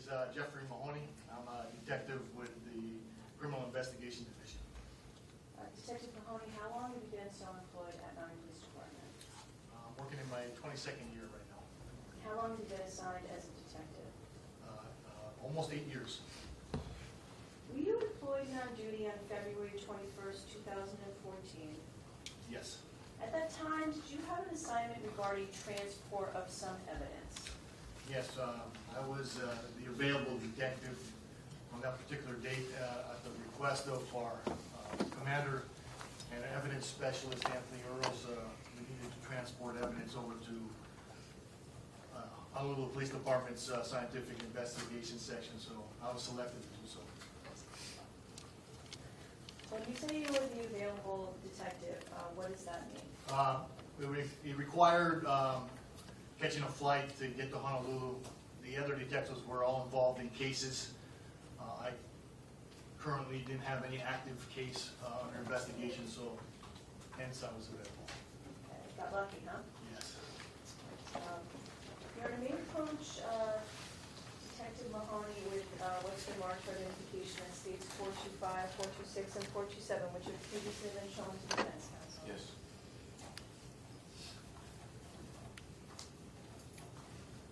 is Jeffrey Mahoney. I'm a detective with the Criminal Investigation Division. Detective Mahoney, how long have you been so employed at Maui Police Department? I'm working in my 22nd year right now. How long have you been assigned as a detective? Almost 8 years. Were you employed and on duty on February 21st, 2014? Yes. At that time, did you have an assignment regarding transport of some evidence? Yes, I was the available detective on that particular date at the request of our commander and evidence specialist, Anthony Earls. We needed to transport evidence over to Honolulu Police Department's scientific investigation section, so I was selected to do so. When you say you were the available detective, what does that mean? It required catching a flight to get to Honolulu. The other detectives were all involved in cases. I currently didn't have any active case under investigation, so hence I was available. Okay, got lucky, huh? Yes. Your name coach, Detective Mahoney, with what's been marked for identification that states 425, 426, and 427, which have previously been shown to the defense counsel. Yes.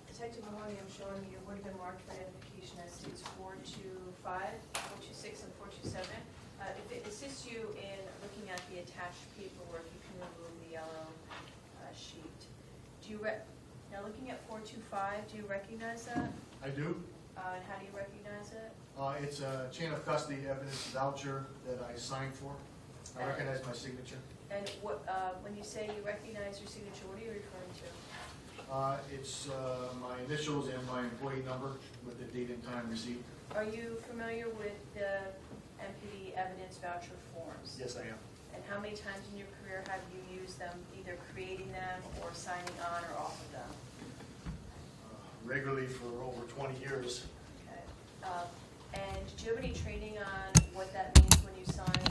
Detective Mahoney, I'm showing you would have been marked for identification that states 425, 426, and 427. If it assists you in looking at the attached paperwork, you can remove the yellow sheet. Do you now looking at 425, do you recognize that? I do. And how do you recognize it? It's a chain of custody evidence voucher that I signed for. I recognize my signature. And what, when you say you recognize your signature, what are you referring to? It's my initials and my employee number with the date and time received. Are you familiar with the MPD evidence voucher forms? Yes, I am. And how many times in your career have you used them, either creating them or signing on or off of them? Regularly for over 20 years. Okay. And did you have any training on what that means when you sign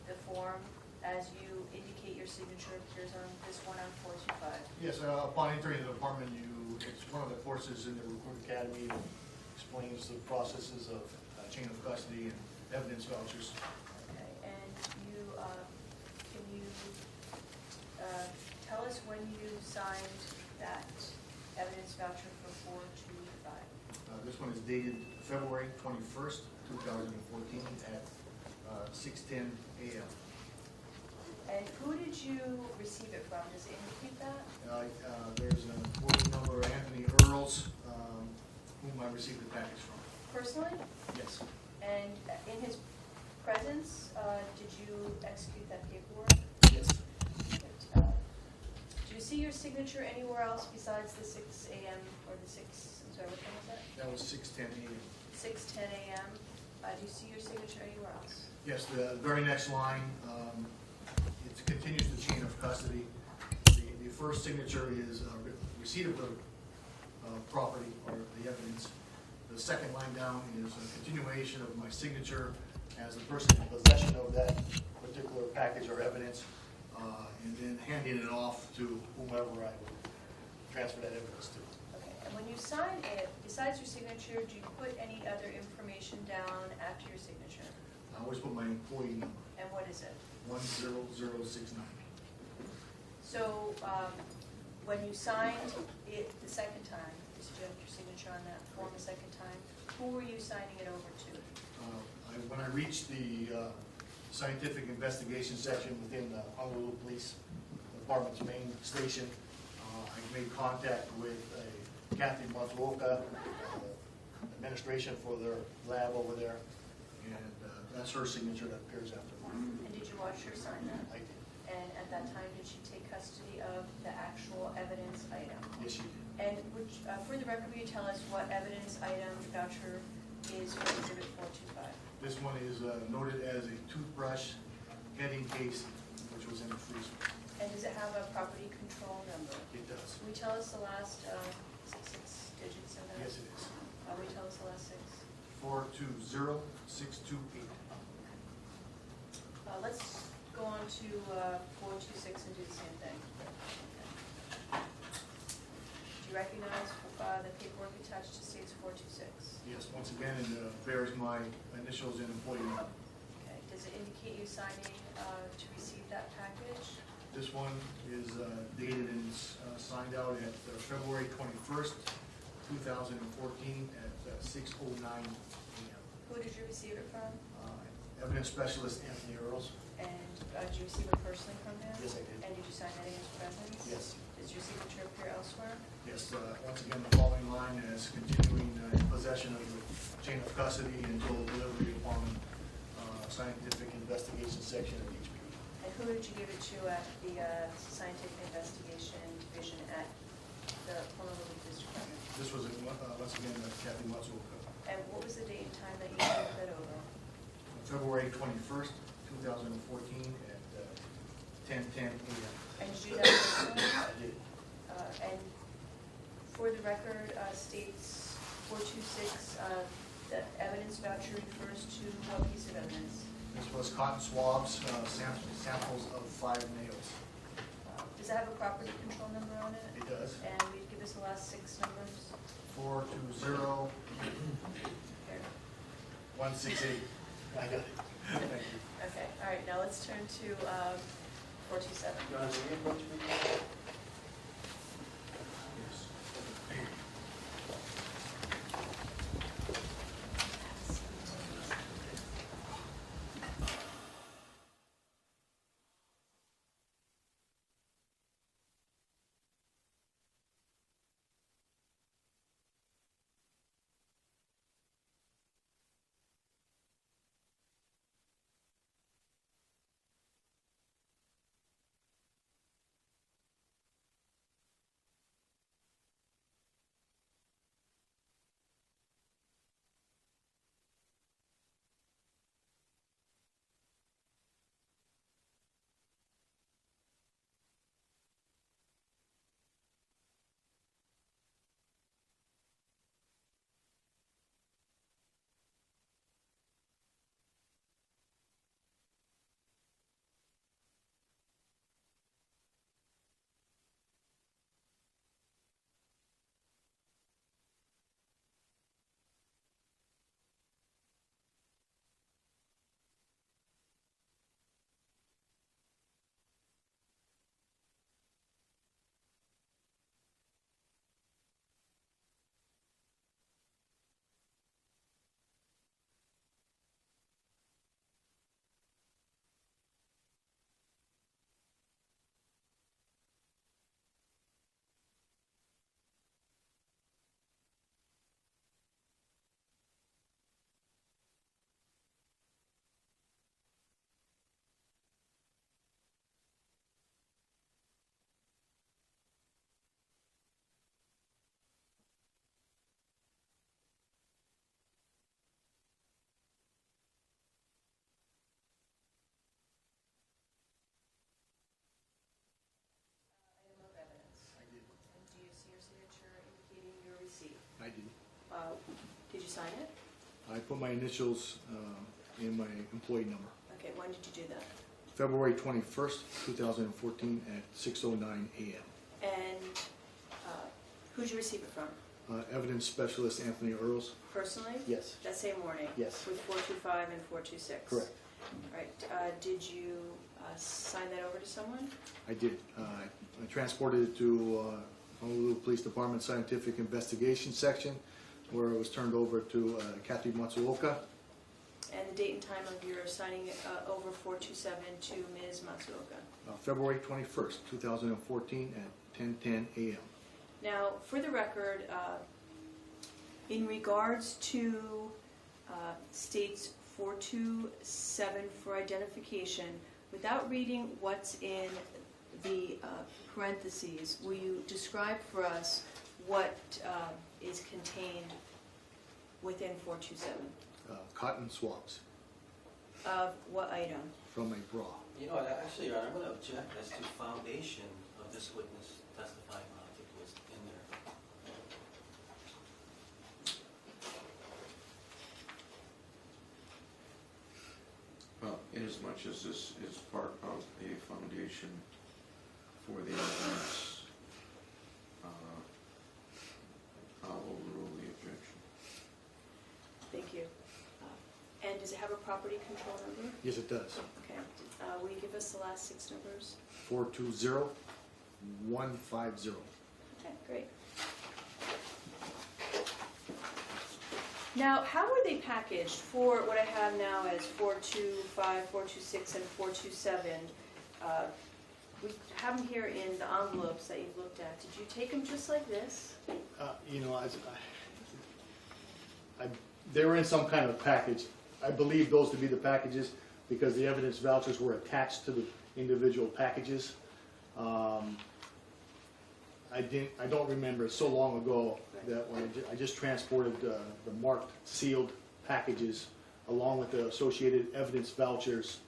the form as you indicate your signature appears on this one on 425? Yes, upon entering the department, it's one of the courses in the Recruit Academy that explains the processes of chain of custody and evidence vouchers. Okay, and you, can you tell us when you signed that evidence voucher for 425? This one is dated February 21st, 2014 at 6:10 a.m. And who did you receive it from? Does it indicate that? There's an employee number, Anthony Earls, whom I received the package from. Personally? Yes. And in his presence, did you execute that paperwork? Yes. Do you see your signature anywhere else besides the 6 a.m. or the 6, I'm sorry, what time was that? That was 6:10 a.m. 6:10 a.m. Do you see your signature anywhere else? Yes, the very next line, it continues the chain of custody. The first signature is receipt of the property or the evidence. The second line down is a continuation of my signature as the person in possession of that particular package or evidence, and then handing it off to whomever I would transfer that evidence to. Okay, and when you sign it, besides your signature, do you put any other information down after your signature? I always put my employee number, And what is it? 10069. So, when you signed it the second time, did you have your signature on that form the second time? Who were you signing it over to? When I reached the scientific investigation section within the Honolulu Police Department's main station, I made contact with Kathy Matsuoka, administration for their lab over there, and that's her signature that appears after mine. And did you watch her sign that? I did. And at that time, did she take custody of the actual evidence item? Yes, she did. And would, for the record, will you tell us what evidence item voucher is for Exhibit 425? This one is noted as a toothbrush heading case, which was in the freezer. And does it have a property control number? It does. Will you tell us the last 6 digits of that? Yes, it is. Will you tell us the last 6? 420628. Let's go on to 426 and do the same thing. Do Do you recognize the paperwork attached to states 426? Yes, once again, it bears my initials and employee number. Okay, does it indicate you signing to receive that package? This one is dated and signed out at February 21st, 2014 at 6:09 a.m. Who did you receive it from? Evidence Specialist Anthony Earls. And did you receive it personally from him? Yes, I did. And did you sign that in his presence? Yes. Does your signature appear elsewhere? Yes, once again, the following line is continuing possession of the chain of custody until delivery upon scientific investigation section of HP. And who did you give it to at the Scientific Investigation Division at the Honolulu Police Department? This was, once again, Kathy Matsuoka. And what was the date and time that you sent that over? February 21st, 2014 at 10:10 a.m. And did you do that personally? I did. And for the record, states 426, the evidence voucher refers to what piece of evidence? This was cotton swabs, samples of 5 nails. Does it have a property control number on it? It does. And will you give us the last 6 numbers? 420 Here. 168. I got it. Thank you. Okay, all right, now let's turn to 427. You want to read what you read? Yes. Item of evidence. I did. And do you see your signature indicating your receipt? I did. Did you sign it? I put my initials in my employee number. Okay, when did you do that? February 21st, 2014 at 6:09 a.m. And who'd you receive it from? Evidence Specialist Anthony Earls. Personally? Yes. That same morning? Yes. With 425 and 426? Correct. All right, did you sign that over to someone? I did. I transported it to Honolulu Police Department Scientific Investigation Section, where it was turned over to Kathy Matsuoka. And the date and time of your signing over 427 to Ms. Matsuoka? February 21st, 2014 at 10:10 a.m. Now, for the record, in regards to states 427 for identification, without reading what's in the parentheses, will you describe for us what is contained within 427? Cotton swabs Of what item? from a bra. You know what, actually, Your Honor, I'm going to object as to foundation of this witness testifying. I don't think it was in there. Well, inasmuch as this is part of a foundation for the evidence, you. And does it have a property control number? Yes, it does. Okay. Will you give us the last 6 numbers? 420150. Okay, great. Now, how are they packaged for what I have now as 425, 426, and 427? We have them here in the envelopes that you've looked at. Did you take them just like this? You know, they were in some kind of package. I believe those to be the packages because the evidence vouchers were attached to the individual packages. I don't remember, it's so long ago that when I just transported the marked sealed packages along with the associated evidence vouchers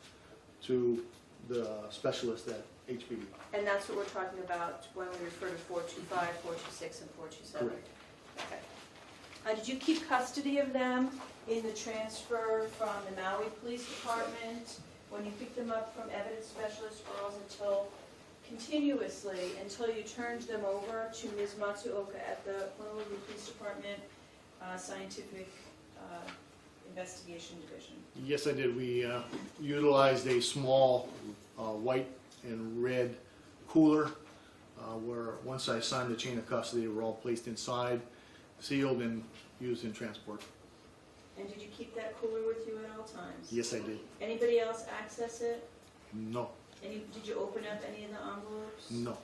to the specialist at HPD. And that's what we're talking about when we refer to 425, 426, and 427? Correct. Okay. Did you keep custody of them in the transfer from the Maui Police Department when you picked them up from evidence specialist girls continuously until you turned them over to Ms. Matsuoka at the Honolulu Police Department Scientific Investigation Division? Yes, I did. We utilized a small white and red cooler where once I signed the chain of custody, they were all placed inside, sealed, and used in transport. And did you keep that cooler with you at all times? Yes, I did. Anybody else access it? No, Did you open up any of the envelopes? no.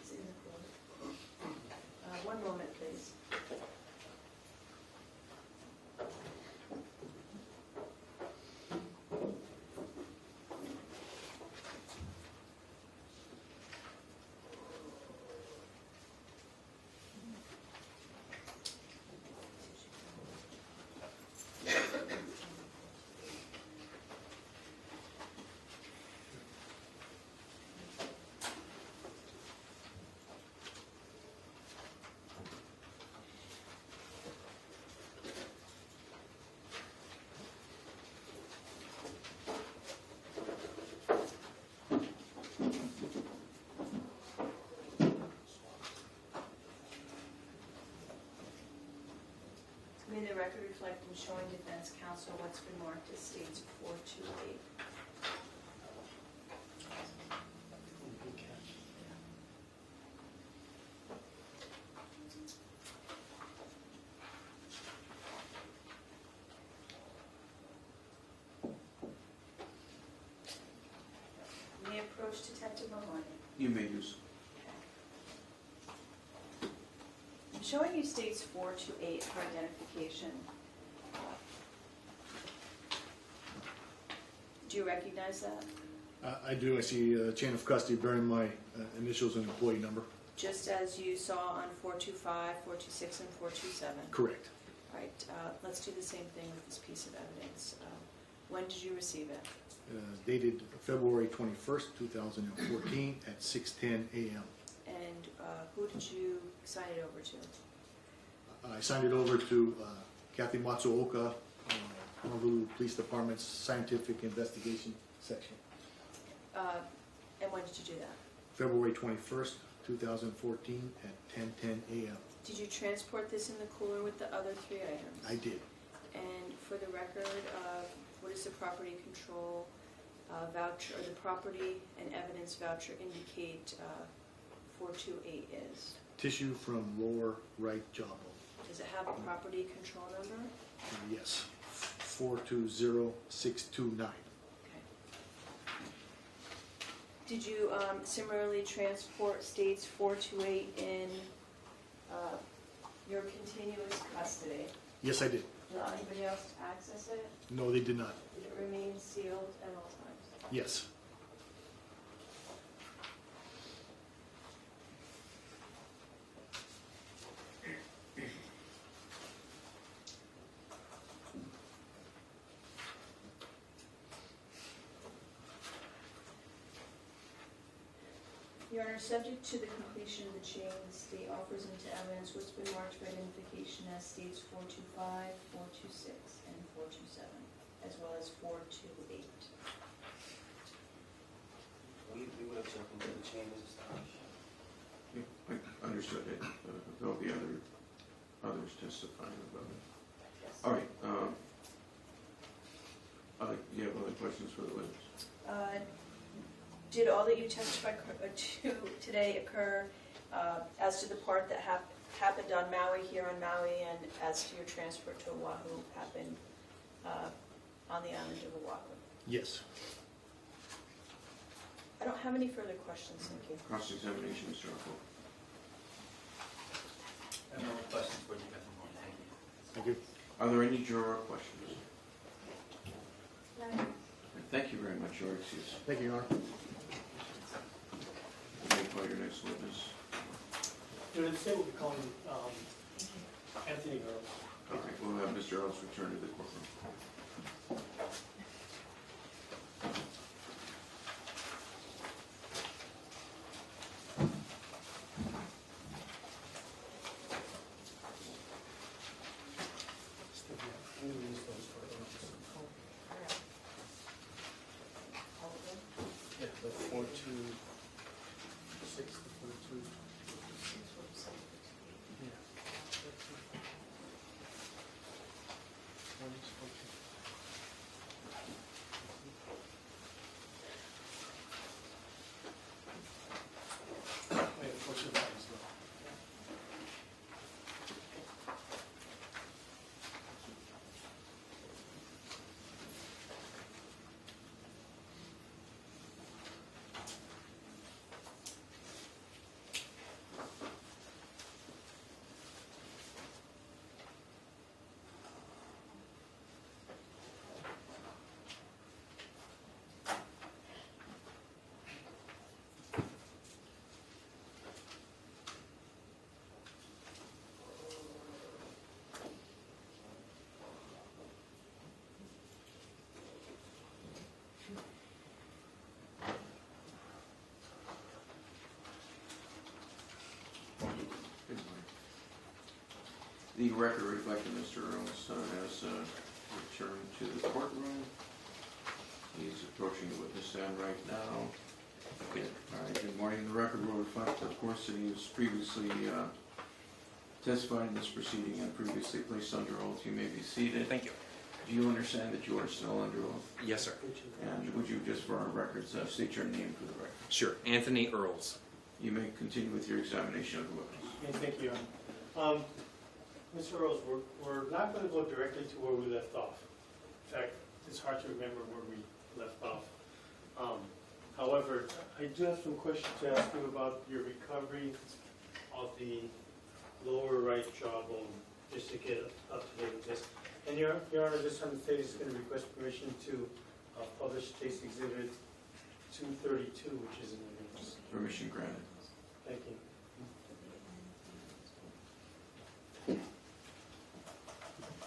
It's in the cooler. One moment, please. May the record reflect in showing defense counsel what's been marked as states 428. May approach Detective Mahoney. You may do so. I'm showing you states 428 for identification. Do you recognize that? I do. I see a chain of custody bearing my initials and employee number. Just as you saw on 425, 426, and 427? Correct. All right, let's do the same thing with this piece of evidence. When did you receive it? Dated February 21st, 2014 at 6:10 a.m. And who did you sign it over to? I signed it over to Kathy Matsuoka, Honolulu Police Department's Scientific Investigation Section. And when did you do that? February 21st, 2014 at 10:10 a.m. Did you transport this in the cooler with the other 3 items? I did. And for the record, what is the property control voucher, or the property and evidence voucher indicate 428 is? Tissue from lower right jawbone. Does it have a property control number? Yes, 420629. Okay. Did you similarly transport states 428 in your continuous custody? Yes, I did. Did anybody else access it? No, they did not. Did it remain sealed at all times? Yes. Your Honor, subject to the completion of the chain, the state offers into evidence what's been marked by identification as states 425, 426, and 427, as well as 428. We would have jumped into the chain as a start. I understood it. There'll be others testifying about it. Yes. All right. Do you have other questions for the witness? Did all that you testified to today occur as to the part that happened on Maui, here on Maui, and as to your transfer to Oahu happened on the island of Oahu? Yes. I don't have any further questions, thank you. Cross-examination, Mr. Arco. I have no questions for you, Mr. Moore. Thank you. Thank you. Are there any juror questions? No. Thank you very much. Your excuse. Thank you, Your Honor. You may call your next witness. The state will be calling Anthony Earl. Okay, we'll have Mr. Ellis return to the courtroom. I'm going to use those for yeah, the 426, the 42. Yeah. Wait, 425 as well. Good morning. The record reflected Mr. Earl's has returned to the courtroom. He's approaching the witness stand right now. Okay. All right, good morning. The record will reflect, of course, that he was previously testified in this proceeding and previously placed under oath. You may be seated. Thank you. Do you understand that you are still under oath? Yes, sir. And would you, just for our records, state your name for the record? Sure. Anthony Earls. You may continue with your examination of the witness. Okay, thank you. Mr. Earls, we're not going to go directly to where we left off. In fact, it's hard to remember where we left off. However, I do have some questions to ask you about your recovery of the lower right jawbone, just to get up to date with this. And Your Honor, this time the state is going to request permission to publish case exhibit 232, which is in the news. Permission granted. Thank you.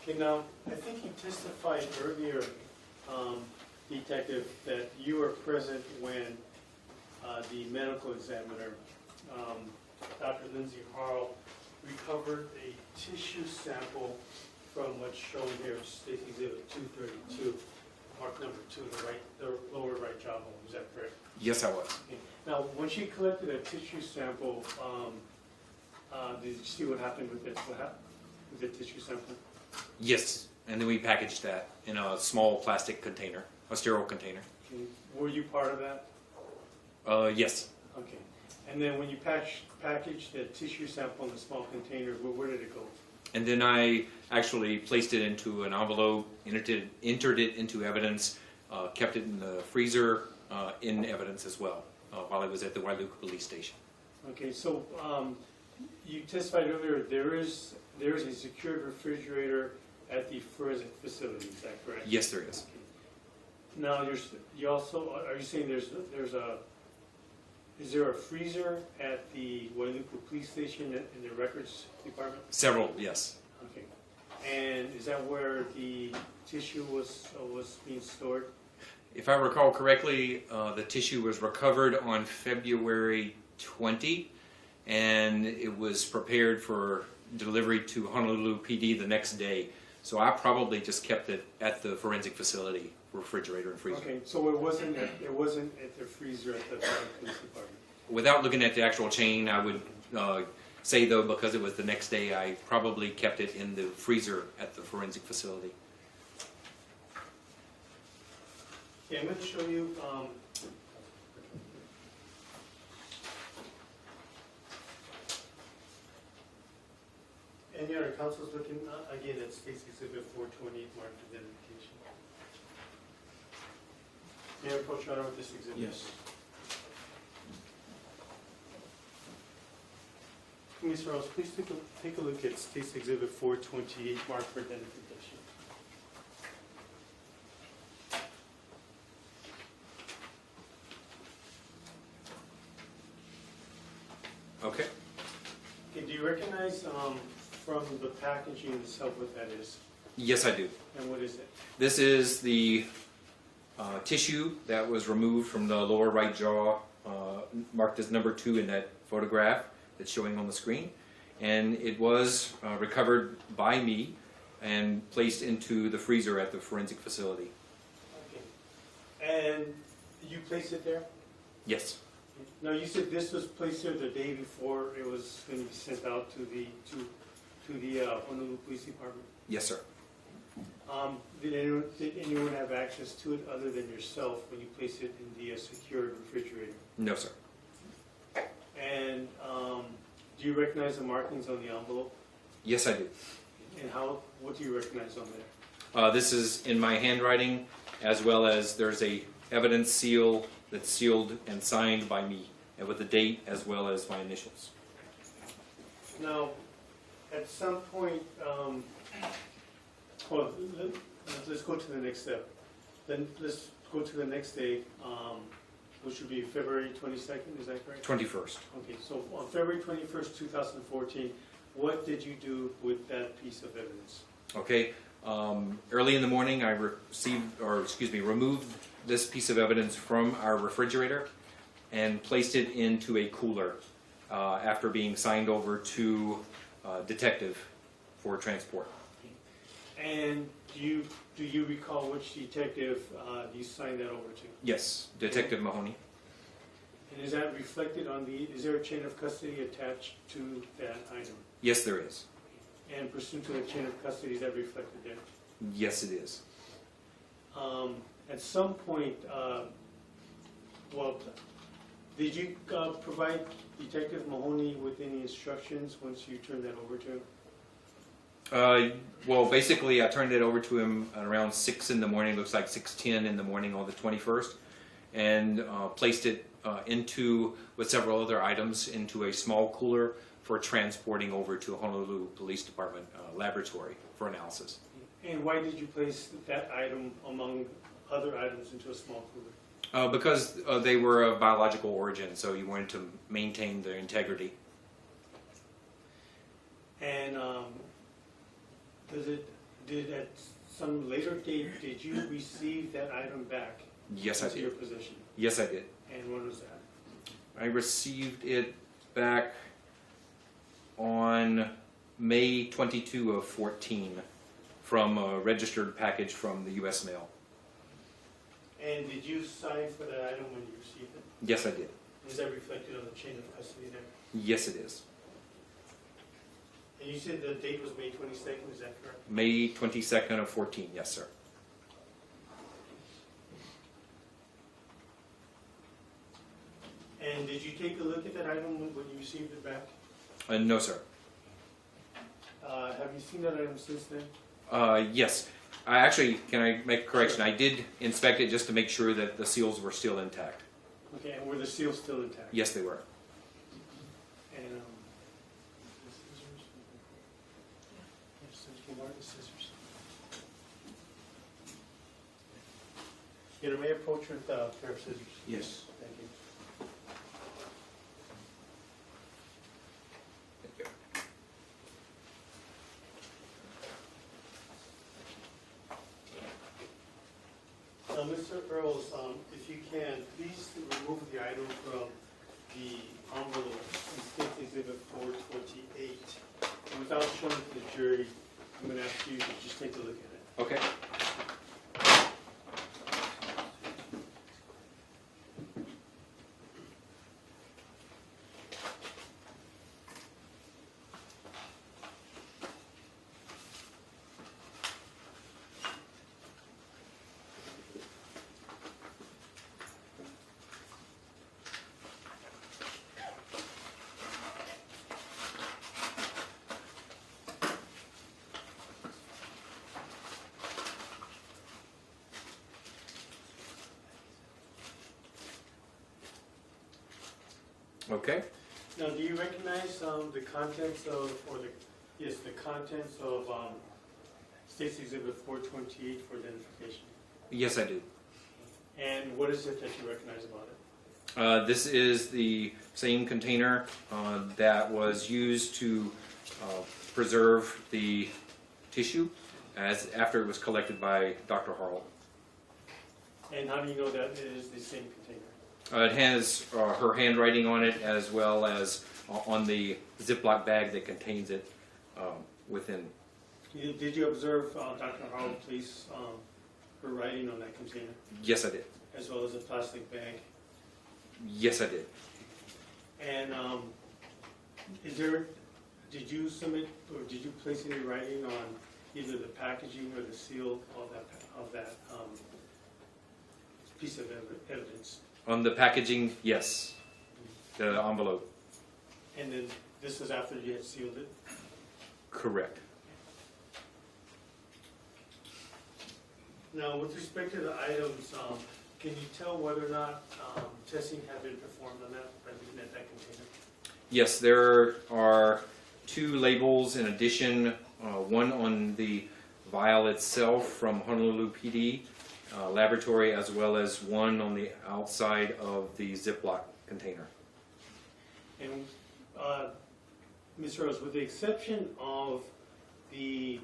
Okay, now, I think you testified earlier, Detective, that you were present when the medical examiner, Dr. Lindsay Harrell, recovered a tissue sample from what's shown here, State Exhibit 232, mark number 2, the lower right jawbone. Is that correct? Yes, I was. Okay. Now, when she collected a tissue sample, did you see what happened with it? What happened with the tissue sample? Yes, and then we packaged that in a small plastic container, a sterile container. Okay. Were you part of that? Yes. Okay. And then when you packaged the tissue sample in the small container, where did it go? And then I actually placed it into an envelope, entered it into evidence, kept it in the freezer in evidence as well while I was at the Wailuku police station. Okay, so you testified earlier there is a secured refrigerator at the forensic facility. Is that correct? Yes, there is. Okay. Now, you also are you saying is there a freezer at the Wailuku police station in the records department? Several, yes. Okay. And is that where the tissue was being stored? If I recall correctly, the tissue was recovered on February 20, and it was prepared for delivery to Honolulu PD the next day. So I probably just kept it at the forensic facility, refrigerator and freezer. Okay, so it wasn't at the freezer at the police department? Without looking at the actual chain, I would say though, because it was the next day, I probably kept it in the freezer at the forensic facility. Yeah, I'm going to show you, any other councils looking, again, at State's Exhibit 428, marked identification. May I approach your honor with this exhibit? Yes. Mr. Rose, please take a look at State's Exhibit 428, marked for identification. Okay. Okay, do you recognize from the packaging itself what that is? Yes, I do. And what is it? This is the tissue that was removed from the lower right jaw, marked as number 2 in that photograph that's showing on the screen. And it was recovered by me and placed into the freezer at the forensic facility. Okay. And you placed it there? Yes. Now, you said this was placed there the day before it was going to be sent out to the Honolulu Police Department. Yes, sir. Did anyone have access to it other than yourself when you placed it in the secured refrigerator? No, sir. And do you recognize the markings on the envelope? Yes, I do. And what do you recognize on there? This is in my handwriting, as well as there's a evidence seal that's sealed and signed by me, and with the date as well as my initials. Now, at some point, let's go to the next step. Then let's go to the next day, which would be February 22nd, is that correct? 21st. Okay, so on February 21st, 2014, what did you do with that piece of evidence? Okay. Early in the morning, I removed this piece of evidence from our refrigerator and placed it into a cooler after being signed over to detective for transport. And do you recall which detective you signed that over to? Yes, Detective Mahoney. And is that reflected on is there a chain of custody attached to that item? Yes, there is. And pursuant to the chain of custody, is that reflected there? Yes, it is. At some point, did you provide Detective Mahoney with any instructions once you turned that over to him? Well, basically, I turned it over to him at around 6 in the morning, looks like 6:10 in the morning on the 21st, and placed it with several other items, into a small cooler for transporting over to Honolulu Police Department laboratory for analysis. And why did you place that item among other items into a small cooler? Because they were of biological origin, so you wanted to maintain their integrity. And did at some later date, did you receive that item back? Yes, I into your did. possession? Yes, I did. And when was that? I received it back on May 22 of 14 from a registered package from the U.S. mail. And did you sign for that item when you received it? Yes, I did. Is that reflected on the chain of custody there? Yes, it is. And you said the date was May 22nd, is that correct? May 22nd of 14, yes, sir. And did you take a look at that item when you received it back? No, sir. Have you seen that item since then? Yes. Can I make a correction? I did inspect it just to make sure that the seals were still intact. Okay, and were the seals still intact? Yes, they were. And, the scissors? Yes, can you mark the scissors? You know, may I approach with a pair of scissors? Yes. Thank you. Mr. Earls, if you can, please remove the item from the envelope in State Exhibit 428. And without showing it to the jury, I'm going to ask you to just take a look at it. Okay. Okay. Now, do you recognize the contents of, the contents of State's Exhibit 428 for identification? Yes, I do. And what is it that you recognize about it? This is the same container that was used to preserve the tissue after it was collected by Dr. Harl. And how do you know that it is the same container? It has her handwriting on it, as well as on the Ziploc bag that contains it within. Did you observe Dr. Harl place her writing on that container, Yes, I did. as well as a plastic bag? Yes, I did. And did you submit, or did you place any writing on either the packaging or the seal of that piece of evidence? On the packaging, yes. The envelope. And then this was after you had sealed it? Correct. Now, with respect to the items, can you tell whether or not testing had been performed on that, by looking at that container? Yes, there are 2 labels in addition, one on the vial itself from Honolulu PD laboratory, as well as one on the outside of the Ziploc container. And Ms. Rose, with the exception of the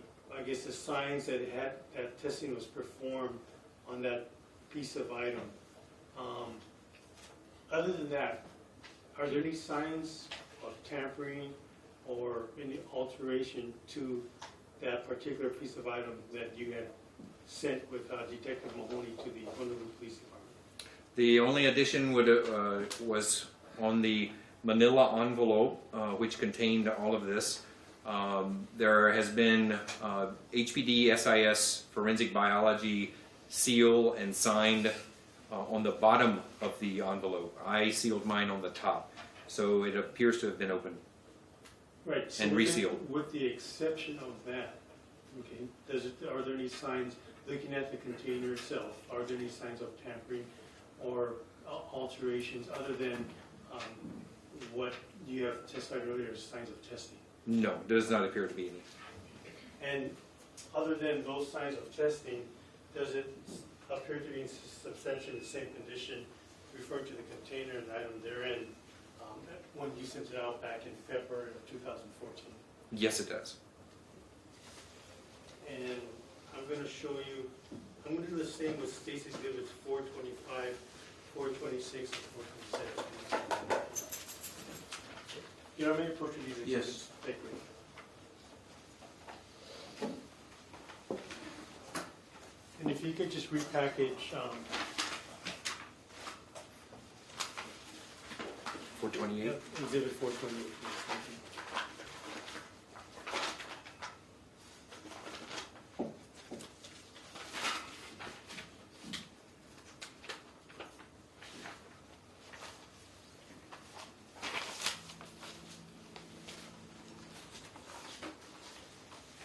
signs that that testing was performed on that piece of item, other than that, are there any signs of tampering or any alteration to that particular piece of item that you had sent with Detective Mahoney to the Honolulu Police Department? The only addition was on the manila envelope, which contained all of this. There has been HPD SIS forensic biology seal and signed on the bottom of the envelope. I sealed mine on the top, so it appears to have been opened. Right. So And resealed. With the exception of that, okay, are there any signs, looking at the container itself, are there any signs of tampering or alterations other than what you have testified earlier as signs of testing? No, there does not appear to be any. And other than those signs of testing, does it appear to be in substantially the same condition, referring to the container and item therein, when you sent it out back in February of 2014? Yes, it does. And I'm going to show you, I'm going to do the same with Stacy's Exhibits 425, 426, and 427. You know how many approach of these exhibits? Yes. Take with. And if you could just repackage 428. Exhibit 428.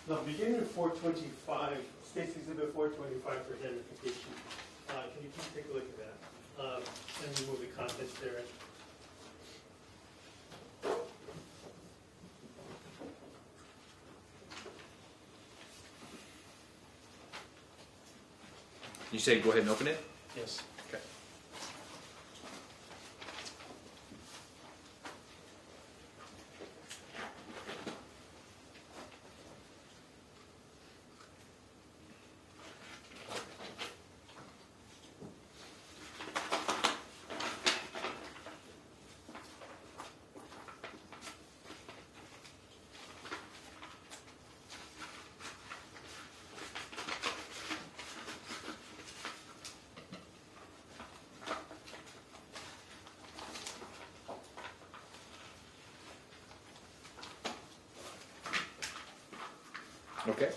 Now, beginning at 425, State's Exhibit 425 for identification. Can you please take a look at that? And remove the contents there. You say go ahead and open it? Yes. Okay. Okay.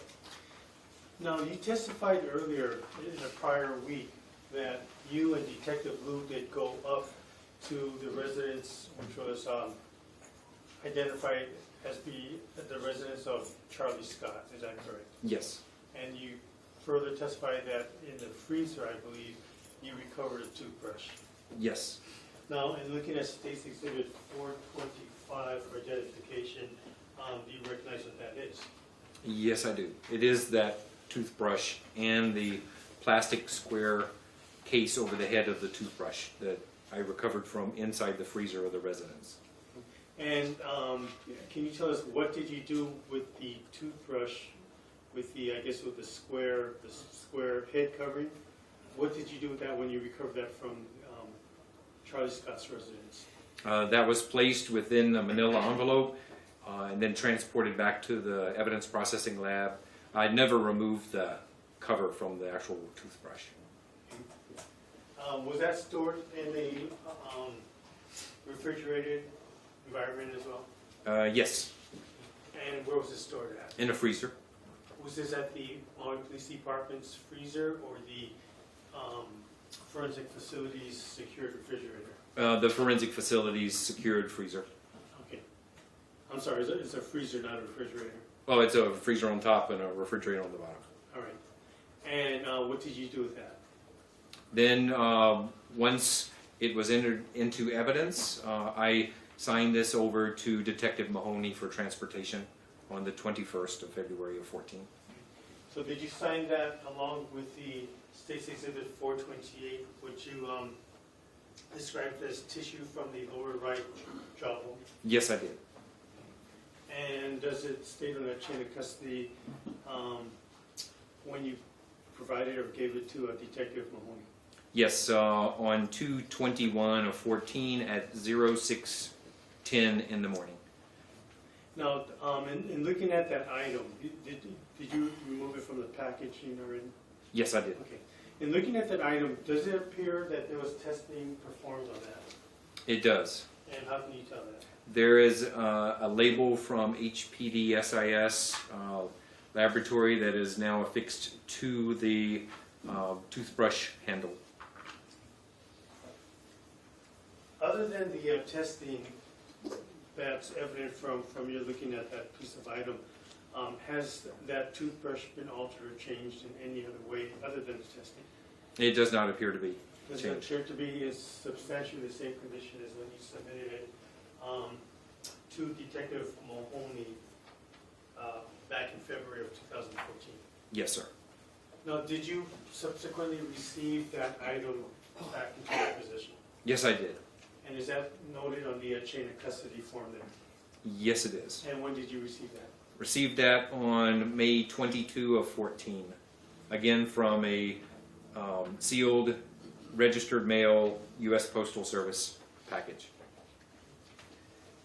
Now, you testified earlier in a prior week that you and Detective Lou did go up to the residence, which was identified as the residence of Charlie Scott, is that correct? Yes. And you further testified that in the freezer, I believe, you recovered a toothbrush. Yes. Now, in looking at State's Exhibit 425 for identification, do you recognize what that is? Yes, I do. It is that toothbrush and the plastic square case over the head of the toothbrush that I recovered from inside the freezer of the residence. And can you tell us what did you do with the toothbrush, with the, I guess, with the square head covering? What did you do with that when you recovered that from Charlie Scott's residence? That was placed within a manila envelope and then transported back to the evidence processing lab. I never removed the cover from the actual toothbrush. Was that stored in a refrigerated environment as well? Yes, And where was it stored at? in a freezer. Was this at the Maui Police Department's freezer or the forensic facilities secured refrigerator? The forensic facilities secured freezer. Okay. I'm sorry, it's a freezer, not a refrigerator. Well, it's a freezer on top and a refrigerator on the bottom. All right. And what did you do with that? Then, once it was entered into evidence, I signed this over to Detective Mahoney for transportation on the 21st of February of 14. So did you sign that along with the State's Exhibit 428, which you described as tissue from the lower right jaw bone? Yes, I did. And does it state on that chain of custody when you provided or gave it to Detective Mahoney? Yes, on 2/21 of 14 at 06:10 in the morning. Now, in looking at that item, did you remove it from the packaging already? Yes, I did. Okay. In looking at that item, does it appear that there was testing performed on that? It does. And how can you tell that? There is a label from HPDSIS laboratory that is now affixed to the toothbrush handle. Other than the testing that's evident from you looking at that piece of item, has that toothbrush been altered or changed in any other way other than the testing? It does not appear to be Does it changed. appear to be in substantially the same condition as when you submitted it to Detective Mahoney back in February of 2014? Yes, sir. Now, did you subsequently receive that item back into your possession? Yes, I did. And is that noted on the chain of custody form there? Yes, it is. And when did you receive that? Received that on May 22 of 14. Again, from a sealed, registered mail, U.S. Postal Service package.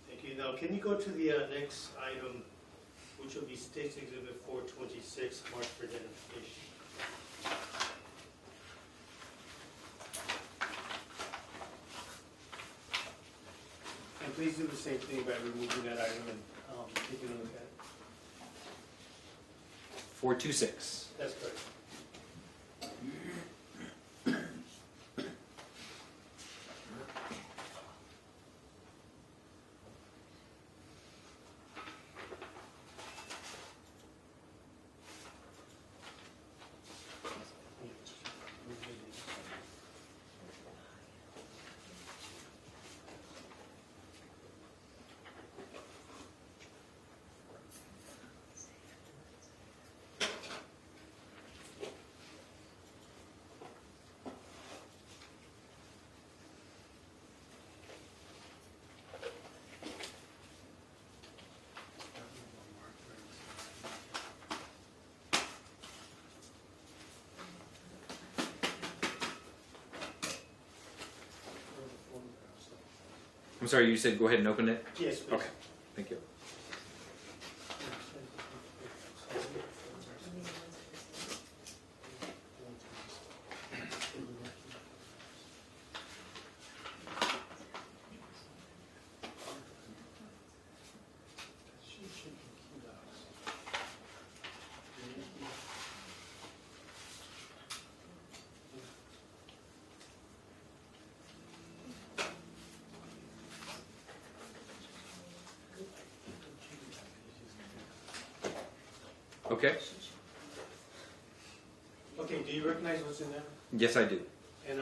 Thank you. Now, can you go to the next item, which will be State's Exhibit 426, marked for identification? And please do the same thing by removing that item and taking a look at it. 426. That's correct. I'm sorry, you said go ahead and open it? Yes, please. Okay, thank you. Okay? Okay, do you recognize what's in there? Yes, I do. And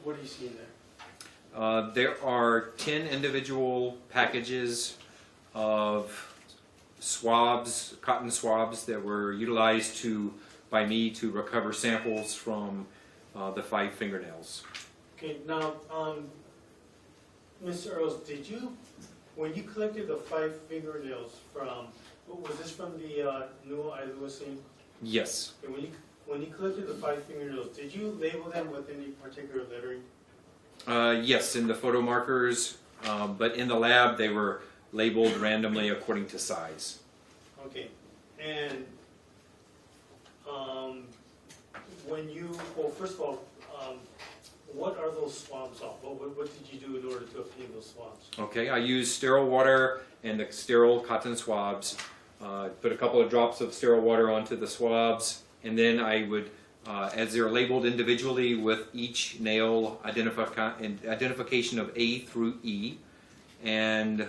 what do you see in there? There are 10 individual packages of swabs, cotton swabs that were utilized by me to recover samples from the 5 fingernails. Okay, now, Mr. Earls, when you collected the 5 fingernails from, was this from the New Iowa scene? Yes. Okay, when you collected the 5 fingernails, did you label them with any particular lettering? Yes, in the photo markers, but in the lab they were labeled randomly according to size. Okay, and well, first of all, what are those swabs of? What did you do in order to obtain those swabs? Okay, I used sterile water and the sterile cotton swabs. Put a couple of drops of sterile water onto the swabs, and then I would, as they're labeled individually with each nail identification of A through E, and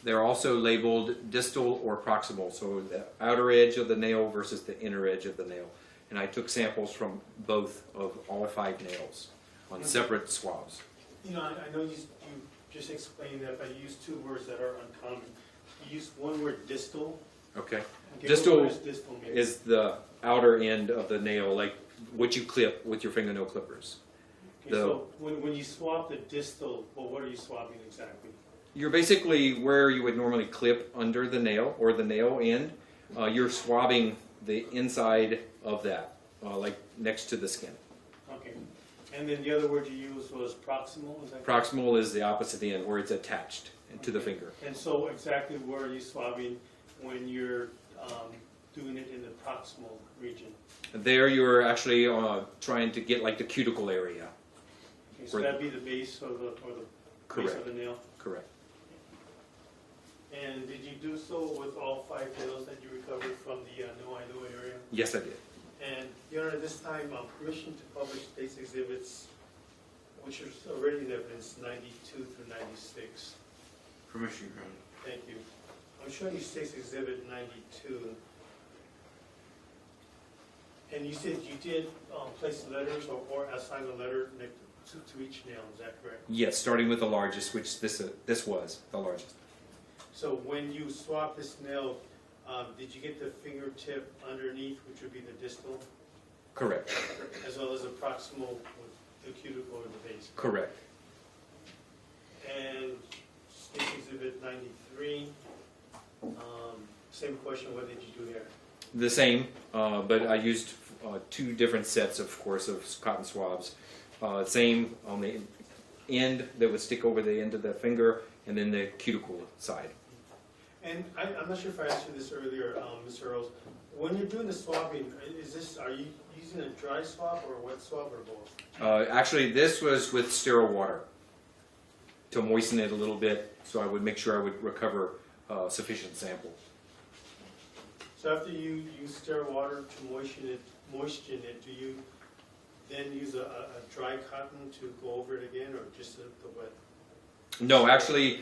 they're also labeled distal or proximal, so the outer edge of the nail versus the inner edge of the nail. And I took samples from both of all 5 nails on separate swabs. You know, I know you just explained that, but you used 2 words that are uncommon. You used one word, distal. Okay. Okay, Distal what does distal mean? is the outer end of the nail, like what you clip with your fingernail clippers. Okay, so when you swab the distal, well, what are you swabbing exactly? You're basically where you would normally clip under the nail or the nail end. You're swabbing the inside of that, like next to the skin. Okay. And then the other word you used was proximal, is that correct? Proximal is the opposite end, where it's attached to the finger. And so exactly where are you swabbing when you're doing it in the proximal region? There you're actually trying to get like the cuticle area. Okay, so that'd be the base of the, or the base of the nail? Correct. And did you do so with all 5 nails that you recovered from the New Iowa area? Yes, I did. And, Your Honor, this time, permission to publish state's exhibits, which is already in evidence, 92 through 96. Permission granted. Thank you. I'm showing you state's exhibit 92. And you said you did place letters or assign a letter next to each nail, is that correct? Yes, starting with the largest, which this was the largest. So when you swap this nail, did you get the fingertip underneath, which would be the distal, Correct. as well as the proximal with the cuticle or the base? Correct. And State Exhibit 93, same question, what did you do here? The same, but I used 2 different sets, of course, of cotton swabs. Same on the end that would stick over the end of the finger, and then the cuticle side. And I'm not sure if I asked you this earlier, Mr. Earls. When you're doing the swabbing, are you using a dry swab or a wet swab or both? Actually, this was with sterile water to moisten it a little bit, so I would make sure I would recover sufficient sample. So after you use sterile water to moisten it, do you then use a dry cotton to go over it again, or just the wet? No, actually,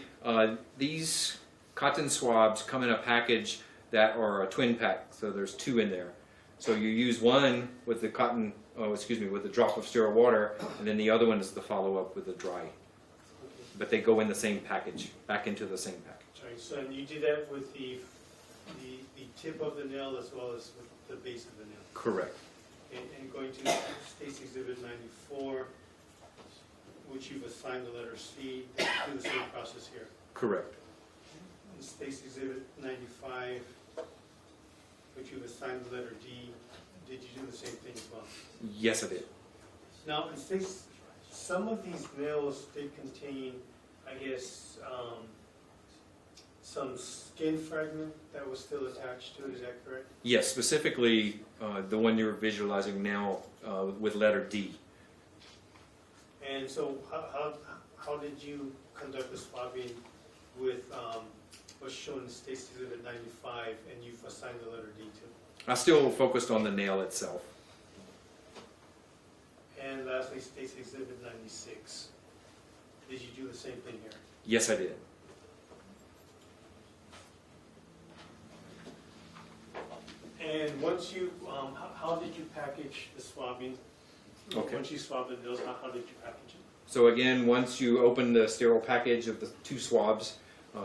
these cotton swabs come in a package that are a twin pack, so there's 2 in there. So you use one with the cotton, with a drop of sterile water, and then the other one is the follow-up with the dry. But they go in the same package, back into the same package. All right, so and you do that with the tip of the nail as well as with the base of the nail. Correct. And going to State's Exhibit 94, which you've assigned the letter C, do the same process here. Correct. In State's Exhibit 95, which you've assigned the letter D, did you do the same thing as well? Yes, I did. Now, in State's, some of these nails, they contain, I guess, some skin fragment that was still attached to it, is that correct? Yes, specifically the one you're visualizing now with letter D. And so how did you conduct the swabbing with what's shown in State's Exhibit 95 and you've assigned the letter D to? I still focused on the nail itself. And lastly, State's Exhibit 96. Did you do the same thing here? Yes, I did. And once you, how did you package the swabbing? Okay. Once you swabbed the needles, how did you package it? So again, once you open the sterile package of the 2 swabs,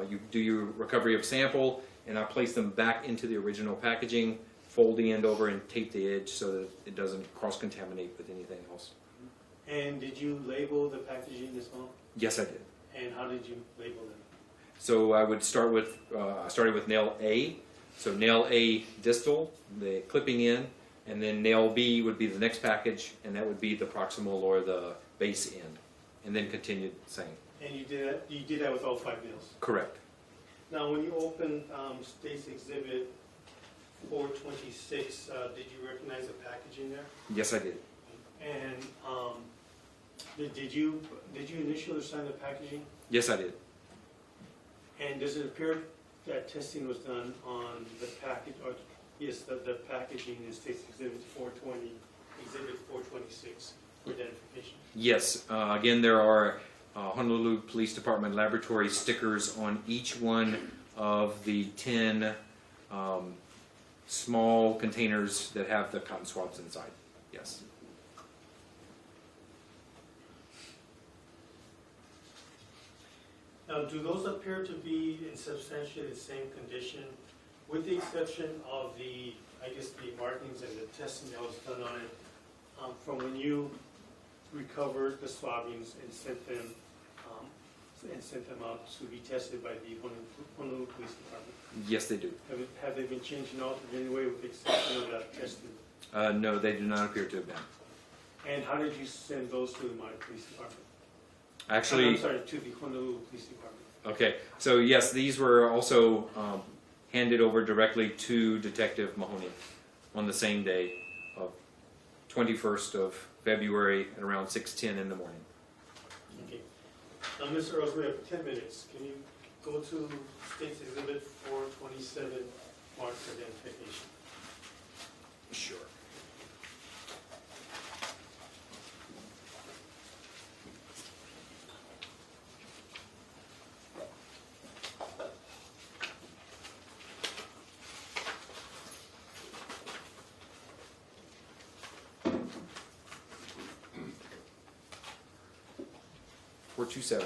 you do your recovery of sample, and I place them back into the original packaging, fold the end over and tape the edge so that it doesn't cross-contaminate with anything else. And did you label the packaging as well? Yes, I did. And how did you label them? So I would start with, I started with nail A. So nail A distal, the clipping in, and then nail B would be the next package, and that would be the proximal or the base end, and then continued the same. And you did that with all 5 nails? Correct. Now, when you opened State's Exhibit 426, did you recognize the packaging there? Yes, I did. And did you initially sign the packaging? Yes, I did. And does it appear that testing was done on the package, or yes, the packaging in State's Exhibit 420, Exhibit 426 for identification? Yes. Again, there are Honolulu Police Department laboratory stickers on each one of the 10 small containers that have the cotton swabs inside. Yes. Now, do those appear to be in substantially the same condition, with the exception of the, I guess, the markings and the testing that was done on it, from when you recovered the swabbings and sent them out to be tested by the Honolulu Police Department? Yes, they do. Have they been changed and altered in any way with the exception of that testing? No, they do not appear to have been. And how did you send those to the Maui Police Department? Actually, I'm sorry, to the Honolulu Police Department. okay. So yes, these were also handed over directly to Detective Mahoney on the same day of 21st of February at around 6:10 in the morning. Okay. Now, Mr. Earls, we have 10 minutes. Can you go to State's Exhibit 427, mark for identification? Sure. Four 2-7.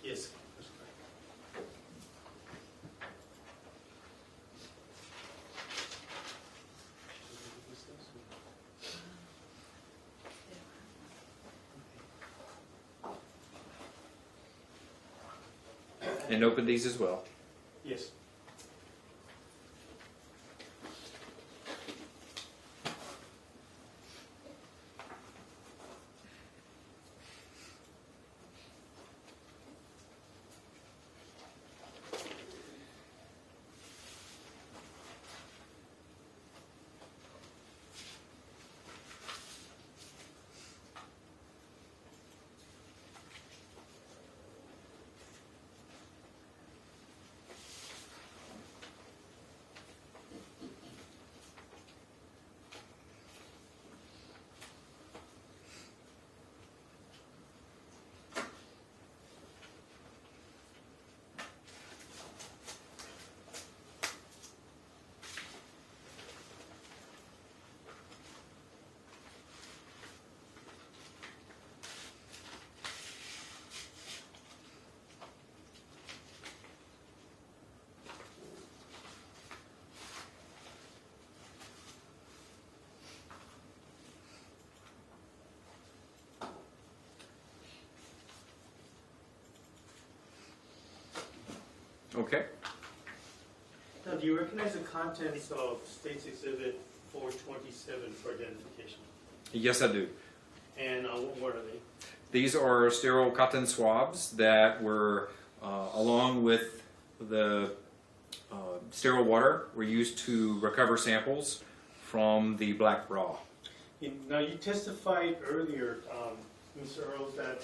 Yes, that's correct. And open these as well. Yes. Okay. Now, do you recognize the contents of State's Exhibit 427 for identification? Yes, I do. And what are they? These are sterile cotton swabs that were, along with the sterile water, were used to recover samples from the black bra. Now, you testified earlier, Mr. Earls, that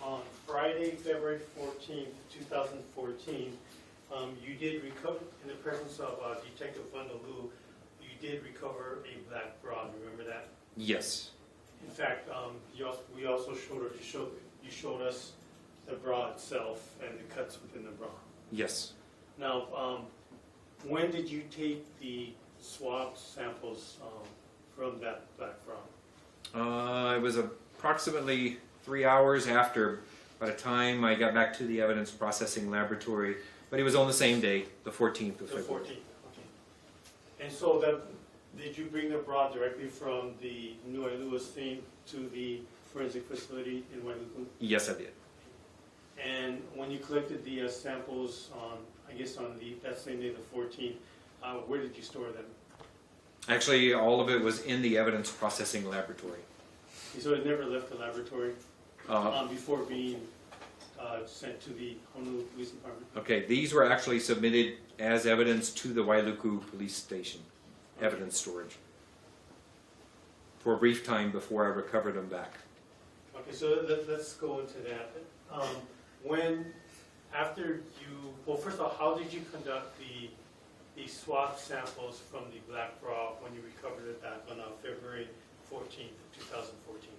on Friday, February 14th, 2014, you did recover, in the presence of Detective Vandaloo, you did recover a black bra. Remember that? Yes. In fact, we also showed, you showed us the bra itself and the cuts within the bra. Yes. Now, when did you take the swab samples from that black frog? It was approximately 3 hours after, by the time I got back to the evidence processing laboratory, but it was on the same day, the 14th of The February. 14th, okay. And so that, did you bring the broth directly from the New Wailuku thing to the forensic facility in Wailuku? Yes, I did. And when you collected the samples on, I guess on that same day, the 14th, where did you store them? Actually, all of it was in the evidence processing laboratory. So it never left the laboratory Uh, before being sent to the Honolulu Police Department? Okay, these were actually submitted as evidence to the Wailuku Police Station, evidence storage, for a brief time before I recovered them back. Okay, so let's go into that. Well, first of all, how did you conduct the swab samples from the black raw when you recovered it back on February 14th, 2014?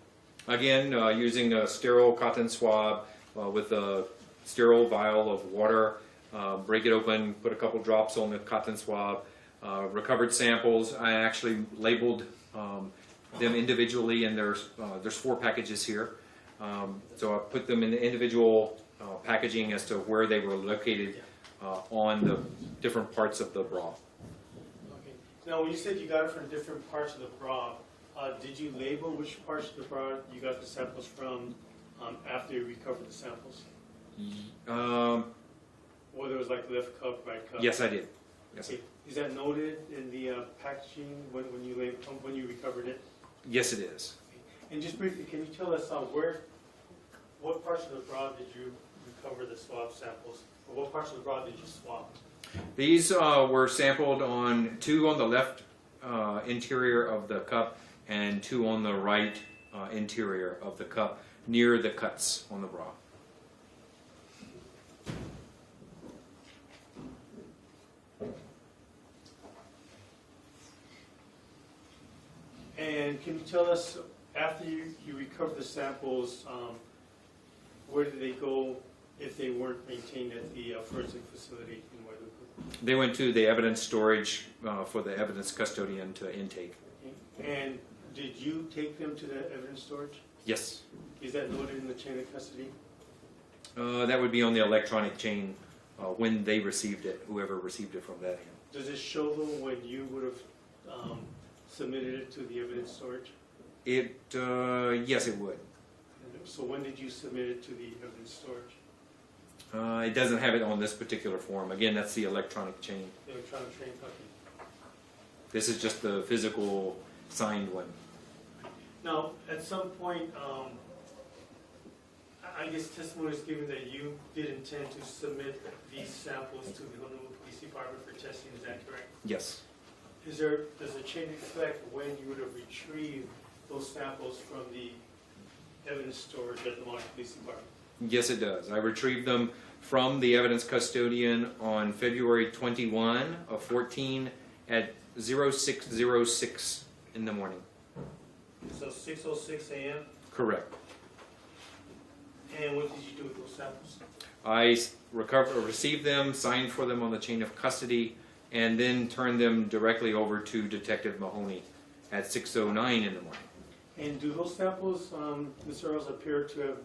Again, using a sterile cotton swab with a sterile vial of water, break it open, put a couple drops on the cotton swab, recovered samples. I actually labeled them individually, and there's 4 packages here. So I put them in the individual packaging as to where they were located on the different parts of the bra. Okay. Now, when you said you got it from different parts of the bra, did you label which parts of the bra you got the samples from after you recovered the samples? Whether it was like left cup, right cup? Yes, I did. Yes, Okay. Is that noted in the packaging when you recovered it? yes, it is. And just briefly, can you tell us what parts of the bra did you recover the swab samples? Or what parts of the bra did you swab? These were sampled on 2 on the left interior of the cup and 2 on the right interior of the cup near the cuts on the bra. And can you tell us, after you recovered the samples, where did they go if they weren't maintained at the forensic facility in Wailuku? They went to the evidence storage for the evidence custodian to intake. And did you take them to the evidence storage? Yes. Is that noted in the chain of custody? That would be on the electronic chain when they received it, whoever received it from that end. Does it show them when you would have submitted it to the evidence storage? Yes, it would. So when did you submit it to the evidence storage? It doesn't have it on this particular form. Again, that's the electronic chain. The electronic chain, okay. This is just the physical signed one. Now, at some point, I guess testimony is given that you did intend to submit these samples to the Honolulu Police Department for testing, is that correct? Yes. Does the chain reflect when you would have retrieved those samples from the evidence storage at the Maui Police Department? Yes, it does. I retrieved them from the evidence custodian on February 21 of 14 at 06:06 in the morning. So 6:06 a.m.? Correct. And what did you do with those samples? I received them, signed for them on the chain of custody, and then turned them directly over to Detective Mahoney at 6:09 in the morning. And do those samples, Mr. Earls, appear to have,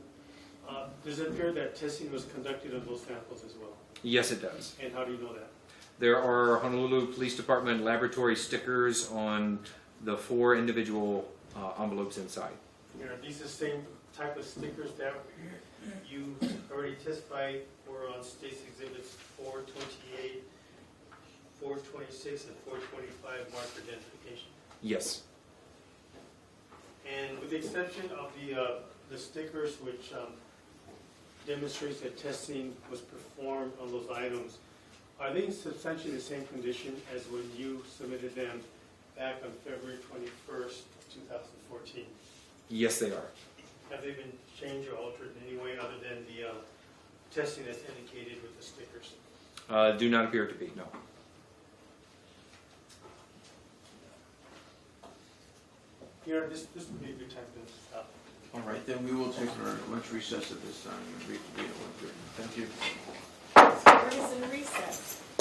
does it appear that testing was conducted on those samples as well? Yes, it does. And how do you know that? There are Honolulu Police Department laboratory stickers on the 4 individual envelopes inside. Are these the same type of stickers that you already testified were on State's Exhibits 428, 426, and 425 marked identification? Yes. And with the exception of the stickers which demonstrates that testing was performed on those items, are they in substantially the same condition as when you submitted them back on February 21st, 2014? Yes, they are. Have they been changed or altered in any way other than the testing that's indicated with the stickers? Do not appear to be, no. This would be a good time to stop. All right, then we will take our lunch recess at this time and reconvene at 1:30. Thank you. Court is in recess.